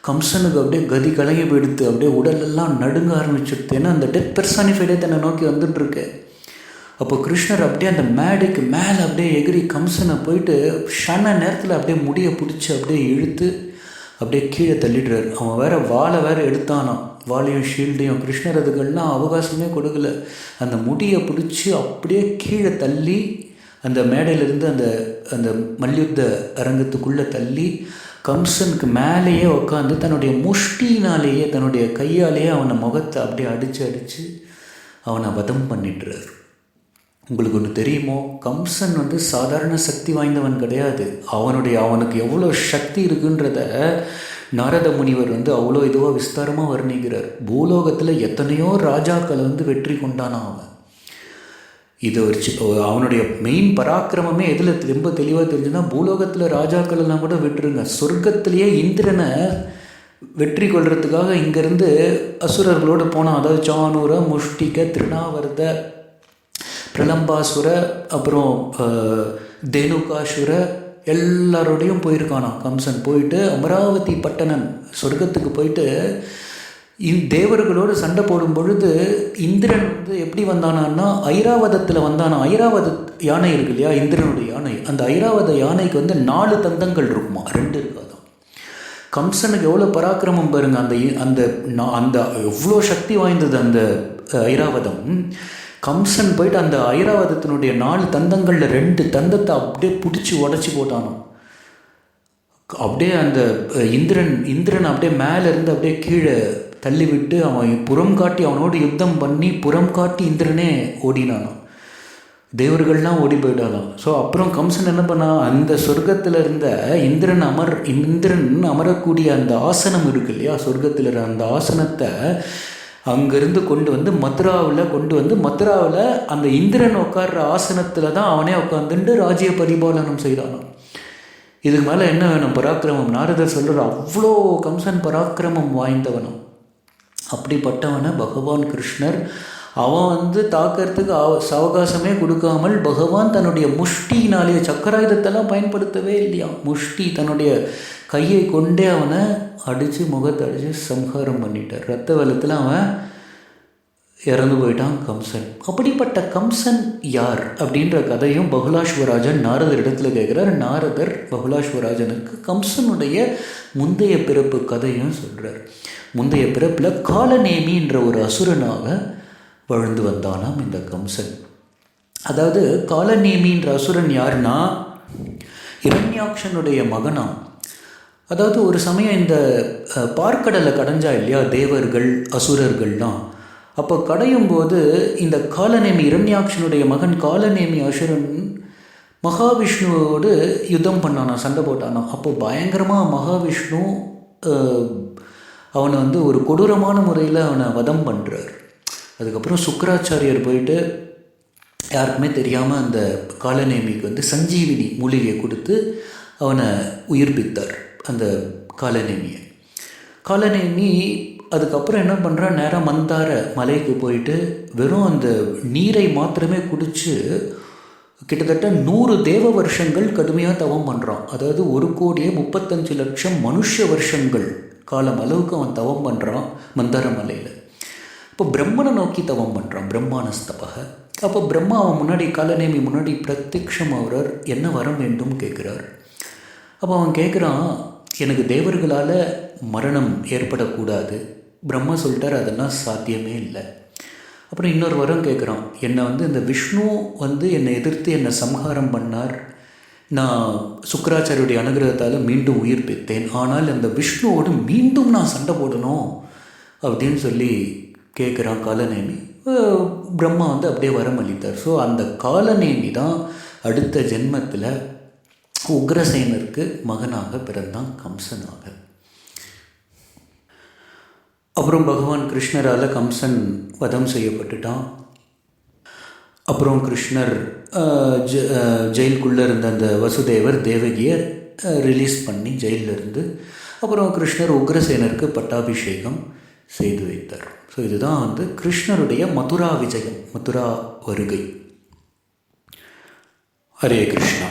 கம்சனுக்கு அப்படியே கதி கலங்கி போயிடுத்து, அப்படியே உடலெல்லாம் நடுங்க ஆரம்பிச்சுடுது. ஏன்னா அந்த டெத் பெர்சானிஃபைடே தன்னை நோக்கி வந்துட்டுருக்கு. அப்போ கிருஷ்ணர் அப்படியே அந்த மேடைக்கு மேலே அப்படியே எகிரி கம்சனை போயிட்டு ஷன நேரத்தில் அப்படியே முடியை பிடிச்சி அப்படியே இழுத்து அப்படியே கீழே தள்ளிடுறார். அவன் வேற வாளை வேற எடுத்தானான், வாளையும் ஷீல்டையும். கிருஷ்ணர் அதுக்கெல்லாம் அவகாசமே கொடுக்கல. அந்த முடியை பிடிச்சி அப்படியே கீழே தள்ளி அந்த மேடையிலேருந்து அந்த அந்த மல்யுத்த அரங்கத்துக்குள்ளே தள்ளி கம்சனுக்கு மேலேயே உட்காந்து தன்னுடைய முஷ்டினாலேயே தன்னுடைய கையாலேயே அவனை முகத்தை அப்படியே அடித்து அவனை வதம் பண்ணிடுறார். உங்களுக்கு ஒன்று தெரியுமோ, கம்சன் சாதாரண சக்தி வாய்ந்தவன் கிடையாது. அவனுக்கு எவ்வளோ சக்தி இருக்குன்றத நாரத முனிவர் அவ்வளோ இதுவாக விஸ்தாரமாக வர்ணிக்கிறார். பூலோகத்தில் எத்தனையோ ராஜாக்களை வெற்றி கொண்டானா அவன். இது அவனுடைய மெயின் பராக்கிரமமே எதில் ரொம்ப தெளிவாக தெரிஞ்சுன்னா, பூலோகத்தில் ராஜாக்கள் எல்லாம் கூட விட்டுருங்க, சொர்க்கத்திலேயே இந்திரனை வெற்றி கொள்றதுக்காக இங்கேருந்து அசுரர்களோடு போனான். அதாவது சானூர, முஷ்டிக, திருநாவர்த, பிரலம்பாசுர, அப்புறம் தேனுகாசுர எல்லாரோடையும் போயிருக்கானா கம்சன். போயிட்டு அமராவதி பட்டணம் சொர்க்கத்துக்கு போயிட்டு தேவர்களோடு சண்டை போடும் பொழுது இந்திரன் எப்படி வந்தானான்னா ஐராவதத்தில் வந்தானா. ஐராவத யானை இருக்கு இல்லையா, இந்திரனுடைய யானை. அந்த ஐராவத யானைக்கு 4 தந்தங்கள் இருக்குமா, 2 இருக்காதான். கம்சனுக்கு எவ்வளோ பராக்கிரமம் பாருங்க. அந்த அந்த அந்த எவ்வளோ சக்தி வாய்ந்தது அந்த ஐராவதம். கம்சன் போயிட்டு அந்த ஐராவதத்தினுடைய 4 தந்தங்களில் 2 தந்தத்தை அப்படியே பிடிச்சி உடச்சி போட்டானோ. அப்படியே அந்த இந்திரன் அப்படியே மேலேருந்து அப்படியே கீழே தள்ளிவிட்டு அவன் புறம் காட்டி அவனோடு யுத்தம் பண்ணி புறம் காட்டி இந்திரனே ஓடினானான். தேவர்கள்லாம் ஓடி போயிட்டாலாம். ஸோ அப்புறம் கம்சன் என்ன பண்ணா, அந்த சொர்க்கத்தில் இருந்த இந்திரன் அமரக்கூடிய அந்த ஆசனம் இருக்கு இல்லையா, சொர்க்கத்தில் இருந்த அந்த ஆசனத்தை அங்கேருந்து கொண்டு மதுராவில் அந்த இந்திரன் உட்கார்ற ஆசனத்தில் தான் அவனே உட்காந்துட்டு ராஜ்ய பரிபாலனம் செய்தானான். இதுக்கு மேலே என்ன வேணும் பராக்கிரமம்? நாரதர் சொல்கிற அவ்வளோ கம்சன் பராக்கிரமம் வாய்ந்தவனும். அப்படிப்பட்டவனை பகவான் கிருஷ்ணர் அவன் தாக்கிறதுக்கு அவகாசமே கொடுக்காமல் பகவான் தன்னுடைய முஷ்டினாலேயே, சக்கராயுதத்தெல்லாம் பயன்படுத்தவே இல்லையா, முஷ்டி தன்னுடைய கையை கொண்டே அவனை அடித்து முகத்தை அடித்து சம்ஹாரம் பண்ணிட்டார். ரத்த வெள்ளத்தில் அவன் இறந்து போயிட்டான் கம்சன். அப்படிப்பட்ட கம்சன் யார் அப்படின்ற கதையும் பகுலாஸ்வராஜன் நாரதர் இடத்துல கேட்குறார். நாரதர் பகுலாஸ்வராஜனுக்கு கம்சனுடைய முந்தைய பிறப்பு கதையும் சொல்கிறார். முந்தைய பிறப்பில் காலநேமின்ற ஒரு அசுரனாக வாழ்ந்து வந்தானாம் இந்த கம்சன். அதாவது காலநேமின்ற அசுரன் யாருன்னா இரண்யாக்ஷனுடைய மகனாம். அதாவது ஒரு சமயம் இந்த பார்க்கடலை கடைஞ்சா இல்லையா தேவர்கள் அசுரர்கள்லாம், அப்போ கடையும் போது இந்த காலநேமி இரண்யாக்ஷனுடைய மகன் காலநேமி அசுரன் மகாவிஷ்ணுவோடு யுத்தம் பண்ணானா, சண்டை போட்டானா. அப்போ பயங்கரமாக மகாவிஷ்ணு அவனை ஒரு கொடூரமான முறையில் அவனை வதம் பண்ணுறார். அதுக்கப்புறம் சுக்கராச்சாரியர் போயிட்டு யாருக்குமே தெரியாமல் அந்த காலநேமிக்கு சஞ்சீவினி மூலிகையை கொடுத்து அவனை உயிர்ப்பித்தார் அந்த காலநேமியை. காலநேமி அதுக்கப்புறம் என்ன பண்ணுறான், நேராக மந்தார மலைக்கு போயிட்டு வெறும் அந்த நீரை மாத்திரமே குடித்து கிட்டத்தட்ட 100 தேவ வருஷங்கள் கடுமையாக தவம் பண்ணுறான். அதாவது 1,35,00,000 மனுஷ வருஷங்கள் காலம் அளவுக்கு அவன் தவம் பண்ணுறான் மந்தார மலையில். இப்போ பிரம்மனை நோக்கி தவம் பண்ணுறான், பிரம்மானஸ்தபக. அப்போ பிரம்மா அவன் முன்னாடி காலநேமி முன்னாடி பிரத்யக்ஷம் ஆகிறார், என்ன வரம் வேண்டும் கேட்குறார். அப்போ அவன் கேட்குறான், எனக்கு தேவர்களால் மரணம் ஏற்படக்கூடாது. பிரம்மா சொல்லிட்டார் அதெல்லாம் சாத்தியமே இல்லை. அப்புறம் இன்னொரு வரம் கேட்குறான், என்னை இந்த விஷ்ணு என்னை எதிர்த்து என்னை சம்ஹாரம் பண்ணார், நான் சுக்கராச்சாரியுடைய அனுகிரகத்தால் மீண்டும் உயிர்ப்பித்தேன், ஆனால் அந்த விஷ்ணுவோடு மீண்டும் நான் சண்டை போடணும் அப்படின்னு சொல்லி கேட்குறான் காலநேமி. பிரம்மா அப்படியே வரம் அளித்தார். ஸோ அந்த காலநேமி தான் அடுத்த ஜென்மத்தில் உக்ரசேனருக்கு மகனாக பிறந்தான் கம்சனாக. அப்புறம் பகவான் கிருஷ்ணரால் கம்சன் வதம் செய்யப்பட்டுட்டான். அப்புறம் கிருஷ்ணர் ஜெயிலுக்குள்ளே இருந்த அந்த வசுதேவர் தேவகியை ரிலீஸ் பண்ணி ஜெயிலிருந்து அப்புறம் கிருஷ்ணர் உக்ரசேனருக்கு பட்டாபிஷேகம் செய்து வைத்தார். ஸோ இதுதான் கிருஷ்ணருடைய மதுரா விஜயம், மதுரா வருகை. ஹரே கிருஷ்ணா.